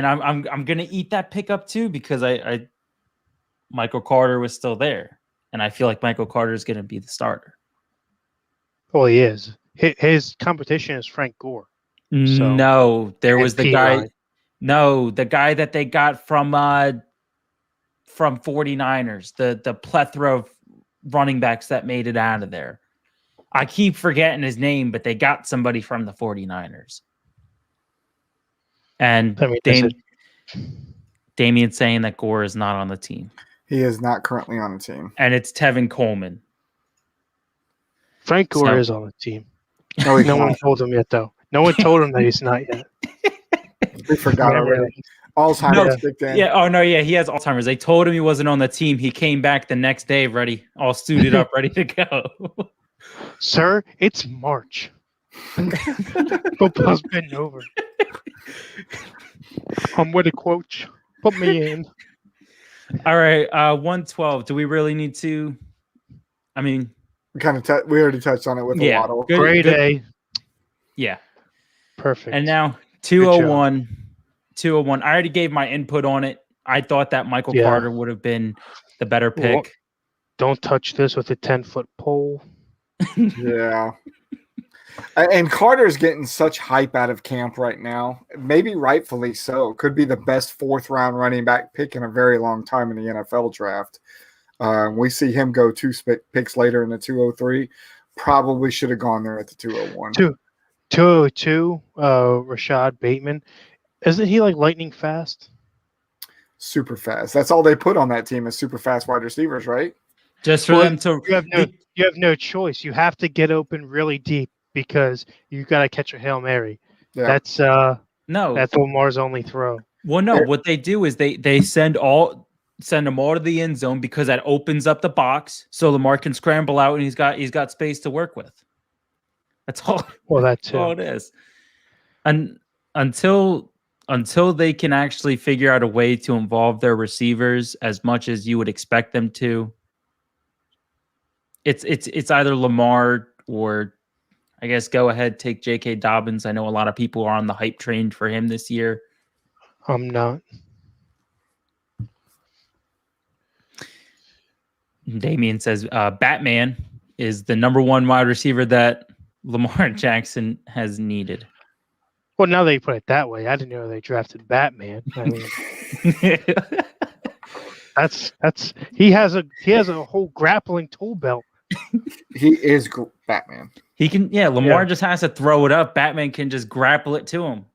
I'm gonna eat that pickup too because I Michael Carter was still there, and I feel like Michael Carter is gonna be the starter. Well, he is. His competition is Frank Gore. So, no, there was the guy. Ryan. No, the guy that they got from 49ers, the plethora of running backs that made it out of there. I keep forgetting his name, but they got somebody from the 49ers. And Damien's saying that Gore is not on the team. He is not currently on the team. And it's Tevin Coleman. Frank Gore is on the team. No one told him yet, though. No one told him that he's not yet. We forgot already. Alzheimer's kicked in. Yeah. Oh, no. Yeah. He has Alzheimer's. They told him he wasn't on the team. He came back the next day ready, all suited up, ready to go. Sir, it's March. Football's been over. I'm with a coach. Put me in. All right. 112. Do we really need to? I mean, we already touched on it with the Waddle. Great A. Yeah. Perfect. And now 201. 201. I already gave my input on it. I thought that Michael Carter would have been the better pick. Well, don't touch this with a 10-foot pole. Yeah. And Carter's getting such hype out of camp right now. Maybe rightfully so. Could be the best fourth-round running back pick in a very long time in the NFL draft. We see him go 2 picks later in the 203. Probably should have gone there at the 201. 202, Rashad Bateman. Isn't he like lightning fast? Super fast. That's all they put on that team is super fast wide receivers, right? Just for them to you have no choice. You have to get open really deep because you got to catch a Hail Mary. Yeah. That's Lamar's only throw. Well, no, what they do is they send them all to the end zone because that opens up the box so Lamar can scramble out and he's got space to work with. That's all. Well, that's all it is. And until they can actually figure out a way to involve their receivers as much as you would expect them to, it's either Lamar or I guess go ahead, take J.K. Dobbins. I know a lot of people are on the hype train for him this year. I'm not. Damien says Batman is the number one wide receiver that Lamar Jackson has needed. Well, now that you put it that way, I didn't know they drafted Batman. I mean, that's he has a whole grappling tool belt. He is Batman. He can, Lamar just has to throw it up. Batman can just grapple it to him.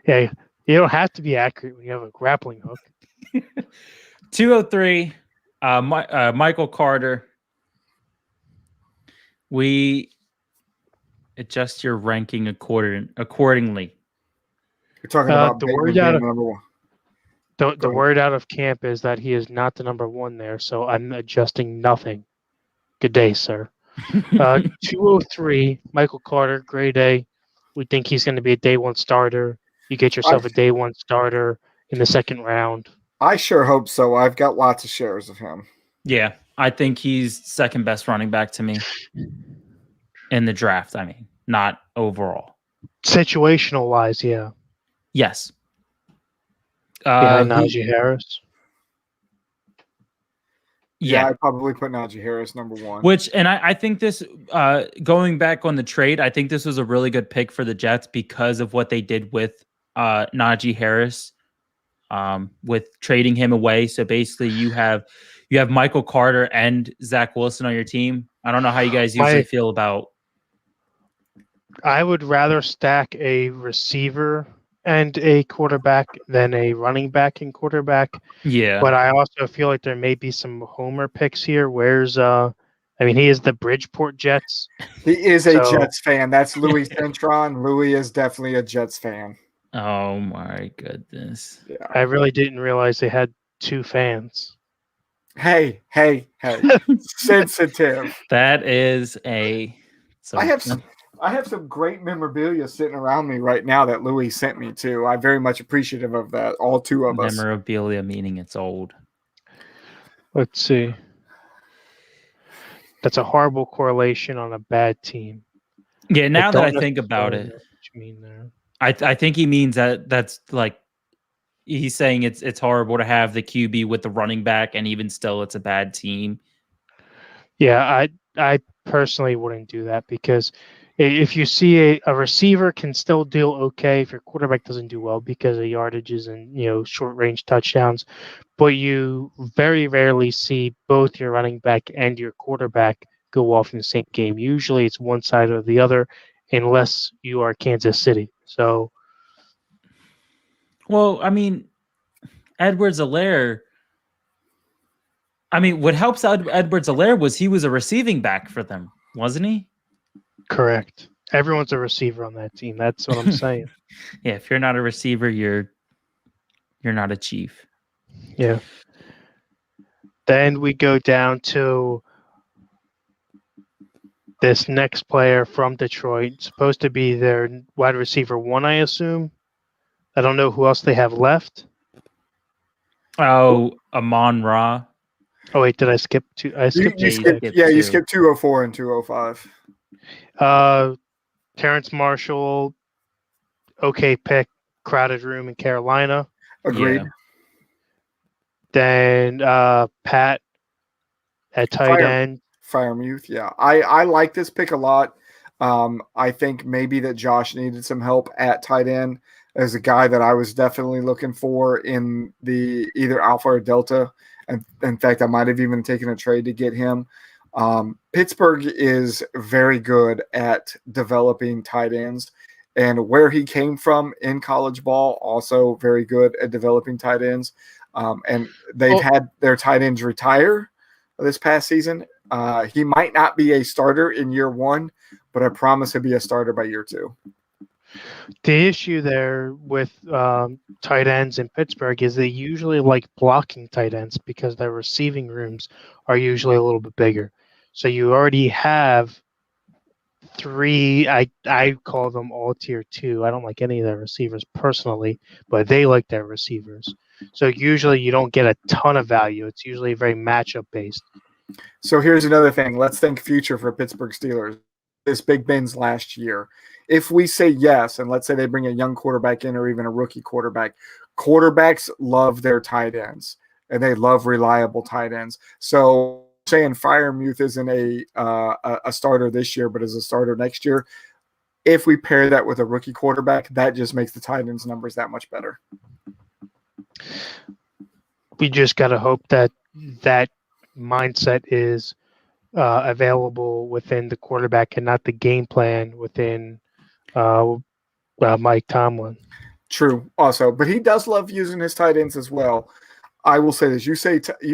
Yeah, you don't have to be accurate when you have a grappling hook. 203, Michael Carter. We adjust your ranking accordingly. You're talking about the word out of camp is that he is not the number one there, so I'm adjusting nothing. Good day, sir. 203, Michael Carter, grade A. We think he's going to be a day one starter. You get yourself a day one starter in the second round. I sure hope so. I've got lots of shares of him. Yeah, I think he's second best running back to me in the draft. I mean, not overall. Situational wise, yeah. Yes. Behind Najee Harris. Yeah, I'd probably put Najee Harris number one. And I think this, going back on the trade, I think this was a really good pick for the Jets because of what they did with Najee Harris, with trading him away. So basically, you have Michael Carter and Zach Wilson on your team. I don't know how you guys usually feel about. I would rather stack a receiver and a quarterback than a running back and quarterback. Yeah. But I also feel like there may be some homer picks here. He is the Bridgeport Jets. He is a Jets fan. That's Louis Centron. Louis is definitely a Jets fan. Oh my goodness. Yeah. I really didn't realize they had two fans. Hey. Sensitive. That is I have some great memorabilia sitting around me right now that Louis sent me too. I'm very much appreciative of that. All two of us. Memorabilia meaning it's old. Let's see. That's a horrible correlation on a bad team. Yeah, now that I think about it, what you mean there. I think he means that's like he's saying it's horrible to have the QB with the running back, and even still, it's a bad team. Yeah, I personally wouldn't do that because if you see a receiver can still do okay if your quarterback doesn't do well because of yardages and short range touchdowns, but you very rarely see both your running back and your quarterback go off in the same game. Usually it's one side or the other, unless you are Kansas City. So, well, I mean, Edwards-Helaire. I mean, what helps out Edwards-Helaire was he was a receiving back for them, wasn't he? Correct. Everyone's a receiver on that team. That's what I'm saying. Yeah, if you're not a receiver, you're not a chief. Yeah. Then we go down to this next player from Detroit, supposed to be their wide receiver one, I assume. I don't know who else they have left. Oh, Amon-Ra. Oh wait, did I skip two? You skipped 204 and 205. Terrence Marshall, okay pick, crowded room in Carolina. Agreed. Yeah. Then Pat at tight end. Freiermuth, yeah. I like this pick a lot. I think maybe that Josh needed some help at tight end as a guy that I was definitely looking for in the either Alpha or Delta. And in fact, I might have even taken a trade to get him. Pittsburgh is very good at developing tight ends, and where he came from in college ball, also very good at developing tight ends. And they've had their tight ends retire this past season. He might not be a starter in year one, but I promise he'll be a starter by year two. The issue there with tight ends in Pittsburgh is they usually like blocking tight ends because their receiving rooms are usually a little bit bigger. So you already have three, I call them all tier two. I don't like any of their receivers personally, but they like their receivers. So usually you don't get a ton of value. It's usually very matchup based. So here's another thing. Let's think future for Pittsburgh Steelers. This Big Ben's last year. If we say yes, and let's say they bring a young quarterback in or even a rookie quarterback, quarterbacks love their tight ends, and they love reliable tight ends. So saying Freiermuth isn't a starter this year, but is a starter next year, if we pair that with a rookie quarterback, that just makes the tight ends numbers that much better. We just got to hope that that mindset is available within the quarterback and not the game plan within Mike Tomlin. True, also, but he does love using his tight ends as well. I will say this: you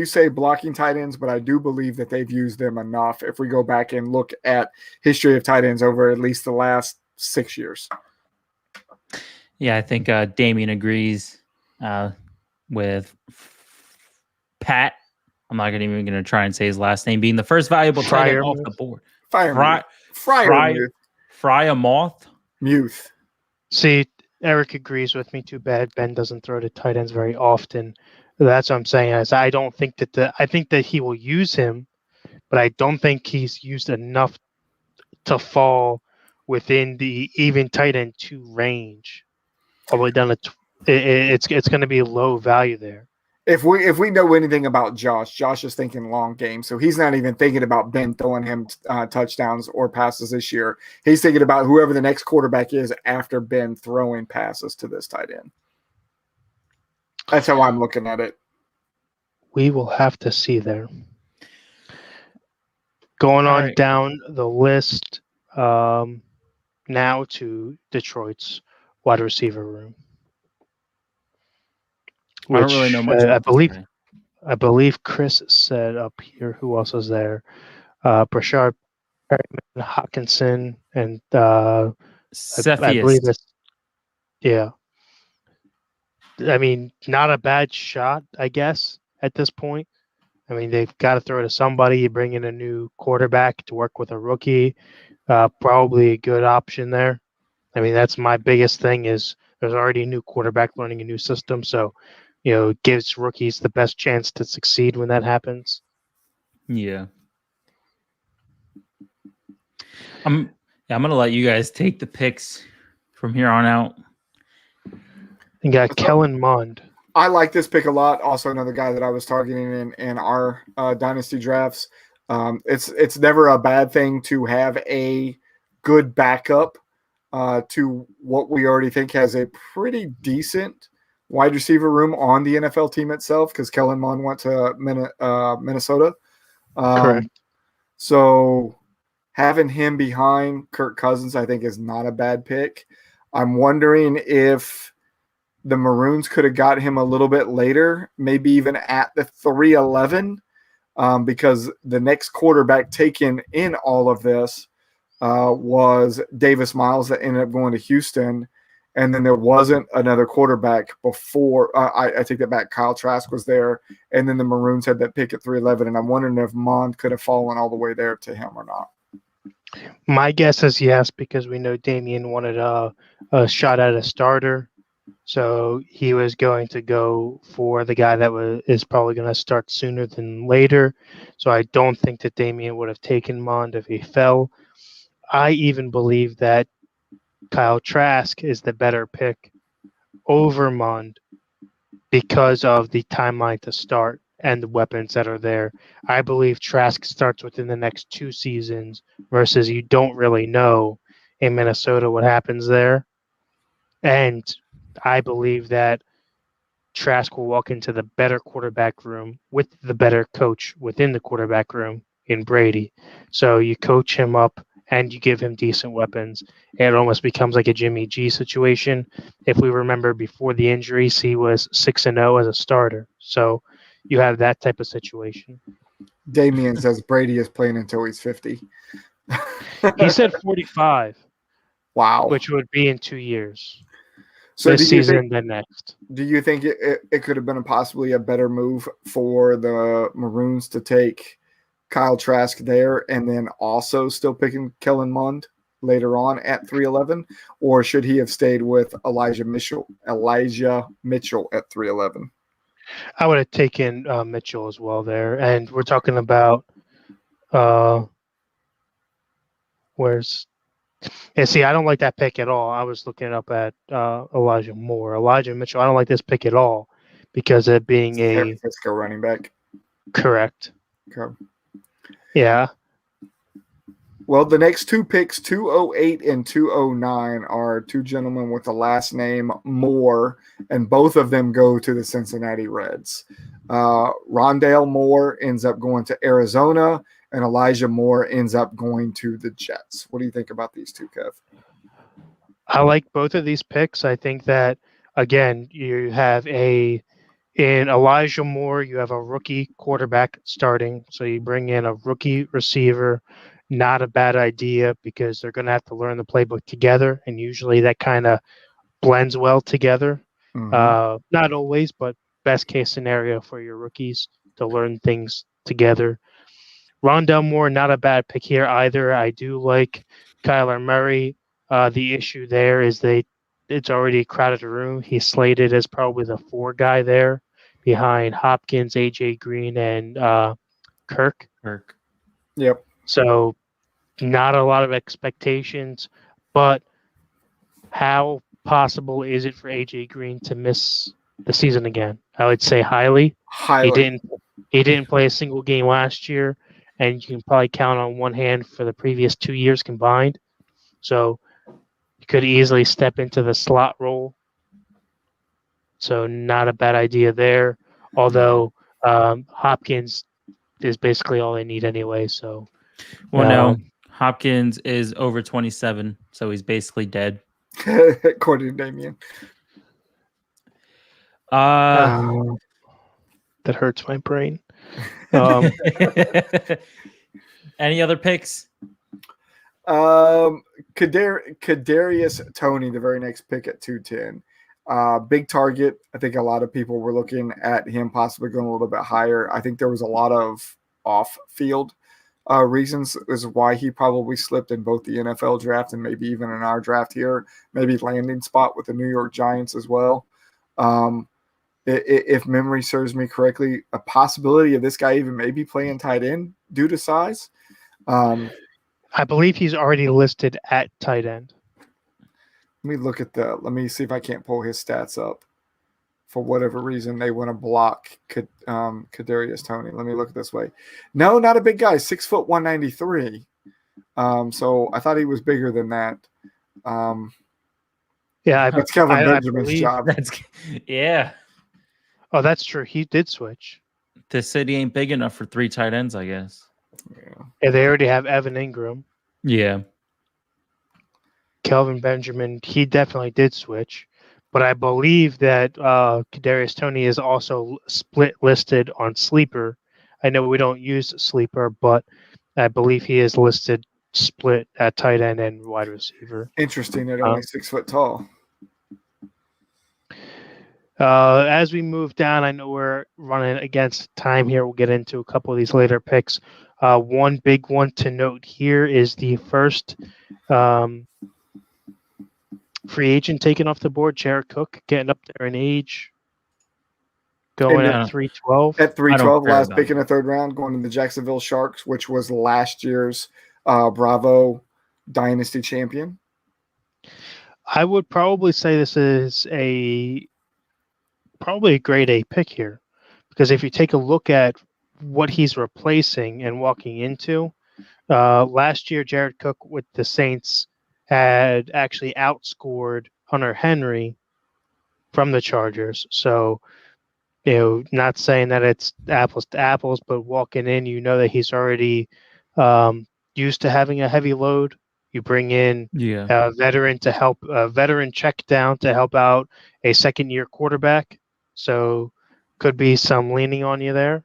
say blocking tight ends, but I do believe that they've used them enough. If we go back and look at history of tight ends over at least the last 6 years. Yeah, I think Damien agrees with Pat. I'm not even going to try and say his last name, being the first valuable tight end off the board. Fry a moth. Muth. See, Eric agrees with me. Too bad Ben doesn't throw to tight ends very often. That's what I'm saying. I don't think I think that he will use him, but I don't think he's used enough to fall within the even tight end 2 range. All the way down to it's going to be low value there. If we know anything about Josh is thinking long game, so he's not even thinking about Ben throwing him touchdowns or passes this year. He's thinking about whoever the next quarterback is after Ben throwing passes to this tight end. That's how I'm looking at it. We will have to see there. Going on down the list now to Detroit's wide receiver room. I don't really know much about I believe Chris said up here who else was there. Brashard Perryman, Hawkinson, and I believe it's I mean, not a bad shot, I guess, at this point. I mean, they've got to throw to somebody. You bring in a new quarterback to work with a rookie. Probably a good option there. I mean, that's my biggest thing is there's already a new quarterback learning a new system. So, it gives rookies the best chance to succeed when that happens. Yeah. I'm going to let you guys take the picks from here on out. You got Kellen Mond. I like this pick a lot. Also, another guy that I was targeting in our dynasty drafts. It's never a bad thing to have a good backup to what we already think has a pretty decent wide receiver room on the NFL team itself, because Kellen Mond went to Minnesota. Correct. So having him behind Kirk Cousins, I think, is not a bad pick. I'm wondering if the Maroons could have got him a little bit later, maybe even at the 311, because the next quarterback taken in all of this was Davis Miles that ended up going to Houston. And then there wasn't another quarterback before. I take that back. Kyle Trask was there. And then the Maroons had that pick at 311. And I'm wondering if Mond could have fallen all the way there to him or not. My guess is yes, because we know Damian wanted a shot at a starter. So he was going to go for the guy that is probably going to start sooner than later. So I don't think that Damian would have taken Mond if he fell. I even believe that Kyle Trask is the better pick over Mond because of the timeline to start and the weapons that are there. I believe Trask starts within the next 2 seasons versus you don't really know in Minnesota what happens there. And I believe that Trask will walk into the better quarterback room with the better coach within the quarterback room in Brady. So you coach him up and you give him decent weapons. It almost becomes like a Jimmy G situation. If we remember before the injuries, he was 6-0 as a starter. So you have that type of situation. Damian says Brady is playing until he's 50. He said 45. Wow. Which would be in 2 years. So this season and then next. Do you think it could have been possibly a better move for the Maroons to take Kyle Trask there and then also still picking Kellen Mond later on at 311? Or should he have stayed with Elijah Mitchell at 311? I would have taken Mitchell as well there. And we're talking about I don't like that pick at all. I was looking up at Elijah Moore. Elijah Mitchell, I don't like this pick at all because of being San Francisco running back. Correct. Okay. Yeah. Well, the next 2 picks, 208 and 209, are 2 gentlemen with the last name Moore, and both of them go to the Cincinnati Reds. Rondale Moore ends up going to Arizona, and Elijah Moore ends up going to the Jets. What do you think about these 2, Kev? I like both of these picks. I think that, again, you have in Elijah Moore, you have a rookie quarterback starting. So you bring in a rookie receiver, not a bad idea because they're going to have to learn the playbook together. And usually that kind of blends well together. Mm-hmm. Not always, but best case scenario for your rookies to learn things together. Rondell Moore, not a bad pick here either. I do like Kyler Murray. The issue there is it's already a crowded room. He's slated as probably the 4 guy there behind Hopkins, AJ Green, and Kirk. Yep. So not a lot of expectations, but how possible is it for AJ Green to miss the season again? I would say highly. Highly. He didn't play a single game last year, and you can probably count on one hand for the previous 2 years combined. So he could easily step into the slot role. So not a bad idea there. Although Hopkins is basically all they need anyway. So no, Hopkins is over 27, so he's basically dead. According to Damien. That hurts my brain. Any other picks? Kadarius Toney, the very next pick at 210. Big target. I think a lot of people were looking at him possibly going a little bit higher. I think there was a lot of off-field reasons is why he probably slipped in both the NFL draft and maybe even in our draft here. Maybe landing spot with the New York Giants as well. If memory serves me correctly, a possibility of this guy even maybe playing tight end due to size. I believe he's already listed at tight end. Let me see if I can't pull his stats up. For whatever reason, they want to block Kadarius Toney. Let me look at this way. No, not a big guy. 6 foot 193. So I thought he was bigger than that. That's Kelvin Benjamin's job. Yeah. Oh, that's true. He did switch. The city ain't big enough for 3 tight ends, I guess. Yeah, they already have Evan Ingram. Yeah. Kelvin Benjamin, he definitely did switch. But I believe that Kadarius Toney is also split listed on Sleeper. I know we don't use Sleeper, but I believe he is listed split at tight end and wide receiver. Interesting. At only 6 foot tall. As we move down, I know we're running against time here. We'll get into a couple of these later picks. One big one to note here is the first free agent taken off the board, Jared Cook, getting up there in age, going at 312. At 312, last pick in the 3rd round, going to the Jacksonville Sharks, which was last year's Bravo Dynasty champion. I would probably say this is probably a grade A pick here, because if you take a look at what he's replacing and walking into, last year Jared Cook with the Saints had actually outscored Hunter Henry from the Chargers. So, not saying that it's apples to apples, but walking in, that he's already used to having a heavy load. You bring in a veteran to help, a veteran check down to help out a second-year quarterback. So, could be some leaning on you there.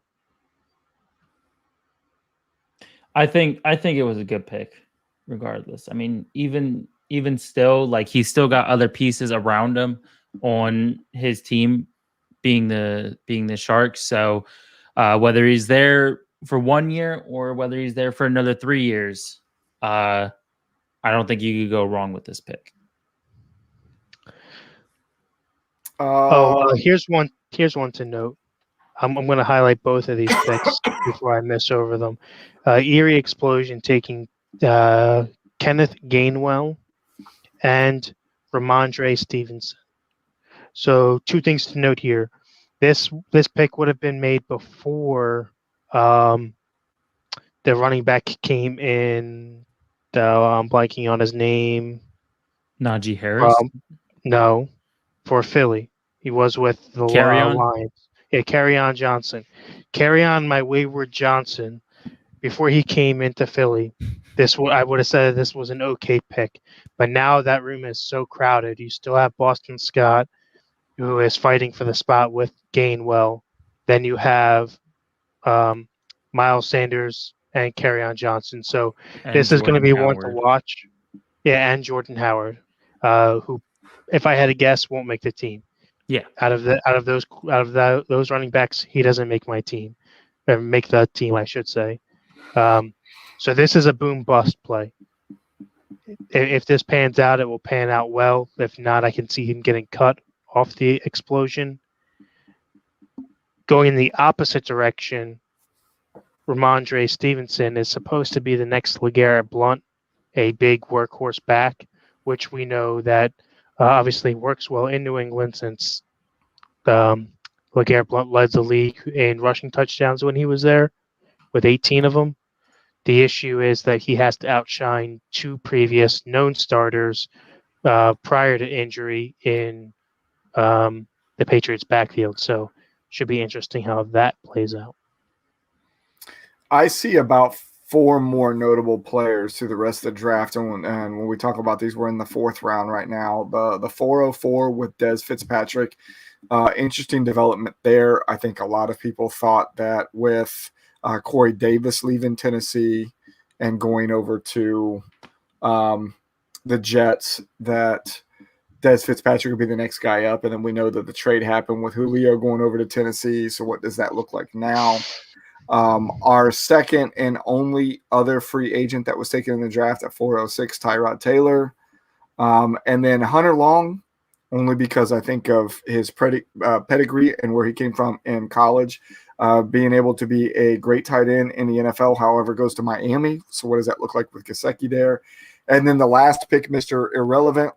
I think it was a good pick, regardless. I mean, even still, like, he's still got other pieces around him on his team, being the Sharks. So whether he's there for 1 year or whether he's there for another 3 years, I don't think you could go wrong with this pick. Here's one to note. I'm going to highlight both of these picks before I miss over them. Erie Explosion taking Kenneth Gainwell and Ramondre Stevenson. So 2 things to note here. This pick would have been made before the running back came in. I'm blanking on his name. Najee Harris? No, for Philly. He was with the Lions. Yeah, Kerryon Johnson. Kerryon, my wayward Johnson, before he came into Philly, I would have said this was an okay pick. But now that room is so crowded. You still have Boston Scott, who is fighting for the spot with Gainwell. Then you have Miles Sanders and Kerryon Johnson. So this is going to be one to watch. Yeah, and Jordan Howard, who, if I had to guess, won't make the team. Yeah, out of those running backs, he doesn't make my team, or make the team, I should say. So this is a boom bust play. If this pans out, it will pan out well. If not, I can see him getting cut off the explosion. Going in the opposite direction, Ramondre Stevenson is supposed to be the next LeGarrette Blount, a big workhorse back, which we know that obviously works well in New England since LeGarrette Blount led the league in rushing touchdowns when he was there with 18 of them. The issue is that he has to outshine two previous known starters prior to injury in the Patriots' backfield. So should be interesting how that plays out. I see about 4 more notable players through the rest of the draft. And when we talk about these, we're in the 4th round right now. The 404 with Dez Fitzpatrick. Interesting development there. I think a lot of people thought that with Corey Davis leaving Tennessee and going over to the Jets, that Dez Fitzpatrick would be the next guy up. And then we know that the trade happened with Julio going over to Tennessee. So what does that look like now? Our second and only other free agent that was taken in the draft at 406, Tyrod Taylor. And then Hunter Long, only because I think of his pedigree and where he came from in college, being able to be a great tight end in the NFL, however, goes to Miami. So what does that look like with Gesicki there? And then the last pick, Mr. Irrelevant,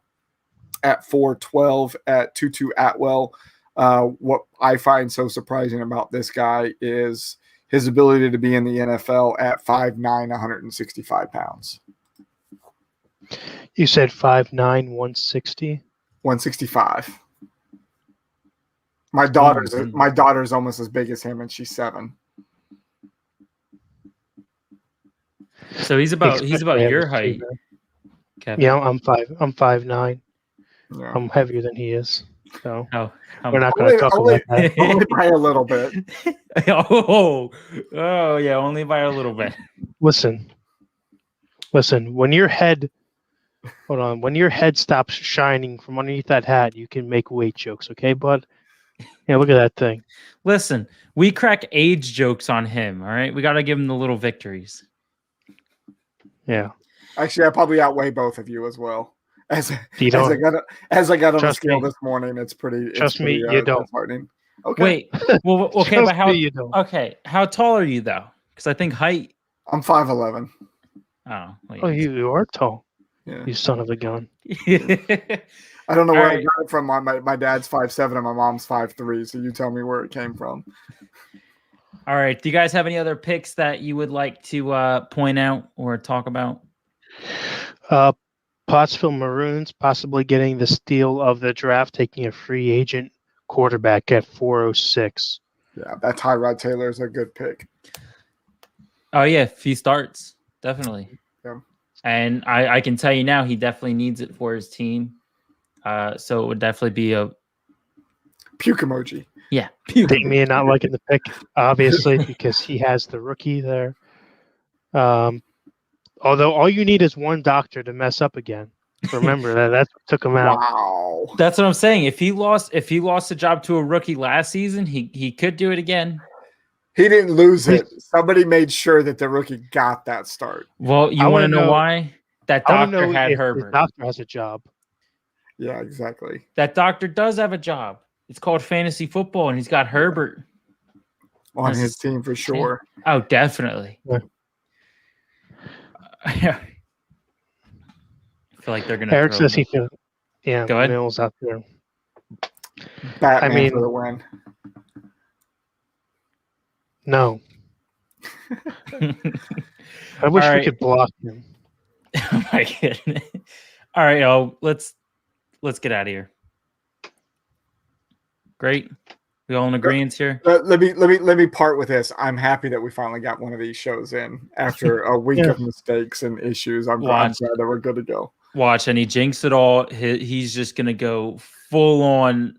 at 412 at Tutu Atwell. What I find so surprising about this guy is his ability to be in the NFL at 5'9", 165 pounds. You said 5'9", 160? 165. My daughter's almost as big as him, and she's 7. So he's about your height, Kevin. Yeah, I'm 5'9". Yeah. I'm heavier than he is. So we're not going to talk about that. Only by a little bit. oh yeah, only by a little bit. Listen. When your head stops shining from underneath that hat, you can make weight jokes, okay, bud? Yeah, look at that thing. Listen, we crack age jokes on him. All right, we got to give him the little victories. Yeah. Actually, I probably outweigh both of you as well. As I got on the scale this morning, it's pretty. Trust me, you don't. Disheartening. Okay. Wait. Well, okay, but how? You don't. Okay, how tall are you though? Because I think height. I'm 5'11". Oh. Wait. Oh, you are tall. Yeah. You son of a gun. I don't know where I got it from. My dad's 5'7" and my mom's 5'3". So you tell me where it came from. All right. Do you guys have any other picks that you would like to point out or talk about? Pottsville Maroons possibly getting the steal of the draft, taking a free agent quarterback at 406. Yeah, that Tyrod Taylor is a good pick. Oh, yeah. If he starts, definitely. Yeah. And I can tell you now, he definitely needs it for his team. So it would definitely be a puke emoji. Yeah. Damien not liking the pick, obviously, because he has the rookie there. Although all you need is one doctor to mess up again. Remember that's what took him out. Wow. That's what I'm saying. If he lost the job to a rookie last season, he could do it again. He didn't lose it. Somebody made sure that the rookie got that start. Well, you want to know why? That doctor had Herbert. The doctor has a job. Yeah, exactly. That doctor does have a job. It's called fantasy football, and he's got Herbert on his team for sure. Oh, definitely. Yeah. I feel like they're gonna. Eric says he feels. Yeah, go ahead. Mills out there. Batman for the win. No. I wish we could block him. Oh my goodness! All right, let's get out of here. Great. We all in agreement here. Let me part with this. I'm happy that we finally got one of these shows in after a week of mistakes and issues. I'm glad that we're good to go. Watch, and he jinxed it all. He's just gonna go full on.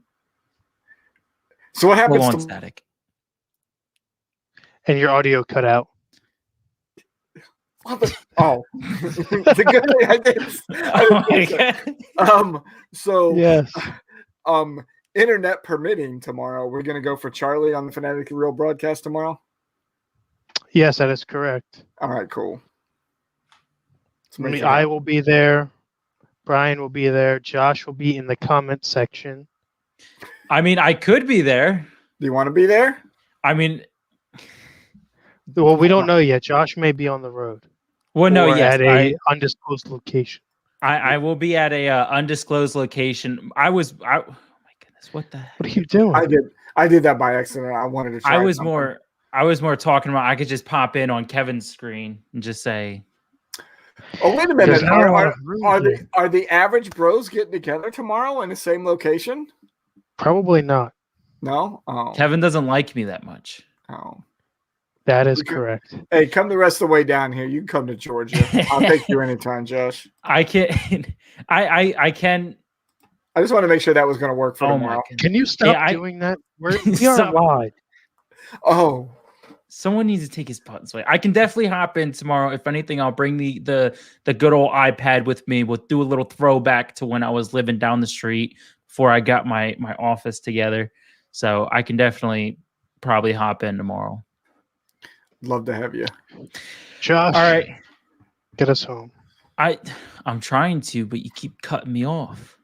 So what happens? Full on static. And your audio cut out. Oh, the good thing I did. So yes. Internet permitting tomorrow, we're going to go for Charlie on the Fanatically Real broadcast tomorrow. Yes, that is correct. All right, cool. Let's make it I happen. will be there. Brian will be there. Josh will be in the comment section. I mean, I could be there. Do you want to be there? I mean, Well, we don't know yet. Josh may be on the road well, no, or yes, at a undisclosed location. I will be at a undisclosed location. Oh my goodness, what the heck? What are you doing? I did that by accident. I wanted to try. I was something. more talking about I could just pop in on Kevin's screen and just say, Oh, wait a There's minute. not a lot of room here. Are the average bros getting together tomorrow in the same location? Probably not. No. Oh. Kevin doesn't like me that much. Oh. That is correct. Hey, come the rest of the way down here. You can come to Georgia. I'll take you anytime, Josh. I can I can. I just want to make sure that was going to work for Oh tomorrow. my goodness. Can you stop doing that? We are Stop. live. Oh. Someone needs to take his buttons away. I can definitely hop in tomorrow. If anything, I'll bring the good old iPad with me. We'll do a little throwback to when I was living down the street before I got my office together. So I can definitely probably hop in tomorrow. Love to have you. Josh. All right. Get us home. I'm trying to, but you keep cutting me off.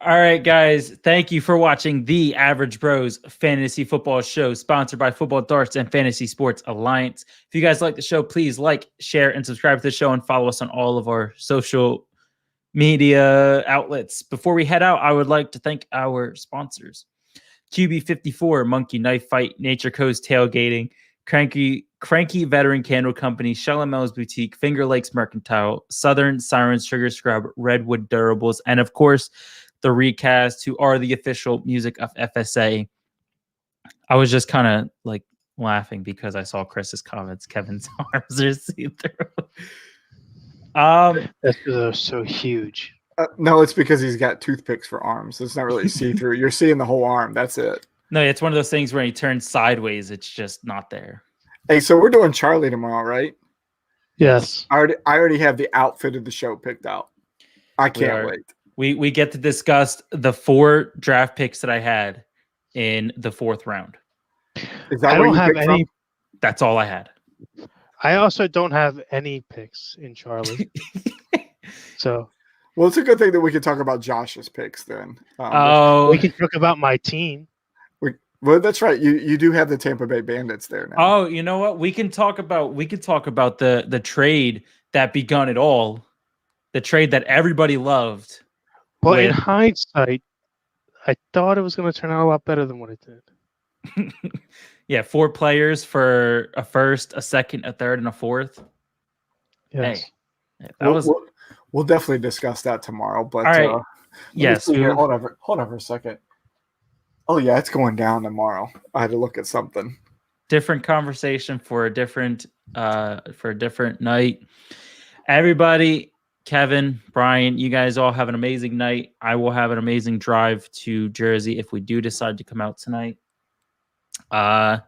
All right, guys. Thank you for watching the Average Bros Fantasy Football Show, sponsored by Football Darts and Fantasy Sports Alliance. If you guys like the show, please like, share, and subscribe to the show and follow us on all of our social media outlets. Before we head out, I would like to thank our sponsors. QB54, Monkey Knife Fight, Nature Coast Tailgating, Cranky Veteran Candle Company, Shell & Mel's Boutique, Finger Lakes Mercantile, Southern Sirens Sugar Scrub, Redwood Durables, and of course, the Recast, who are the official music of FSA. I was just kind of like laughing because I saw Chris's comments. Kevin's arms are see-through. That's because they're so huge. No, it's because he's got toothpicks for arms. It's not really see-through. You're seeing the whole arm. That's it. No, it's one of those things where he turns sideways. It's just not there. Hey, so we're doing Charlie tomorrow, right? Yes. I already have the outfit of the show picked out. I can't wait. We get to discuss the 4 draft picks that I had in the 4th round. Is that I where don't you have picked any. from? That's all I had. I also don't have any picks in Charlie. So Well, it's a good thing that we can talk about Josh's picks then. Oh, we can talk about my team. Well, that's right. You do have the Tampa Bay Bandits there now. oh, you know what? We can talk about the trade that begun it all, the trade that everybody loved. But in hindsight, I thought it was going to turn out a lot better than what it did. Yeah, 4 players for a first, a second, a third, and a fourth. Yes. Hey, we'll definitely discuss that tomorrow. But all right. Yes. Hold on for a second. Oh yeah, it's going down tomorrow. I had to look at something. Different conversation for a different night. Everybody, Kevin, Brian, you guys all have an amazing night. I will have an amazing drive to Jersey if we do decide to come out tonight. Yeah.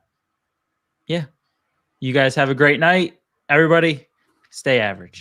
You guys have a great night. Everybody, stay average.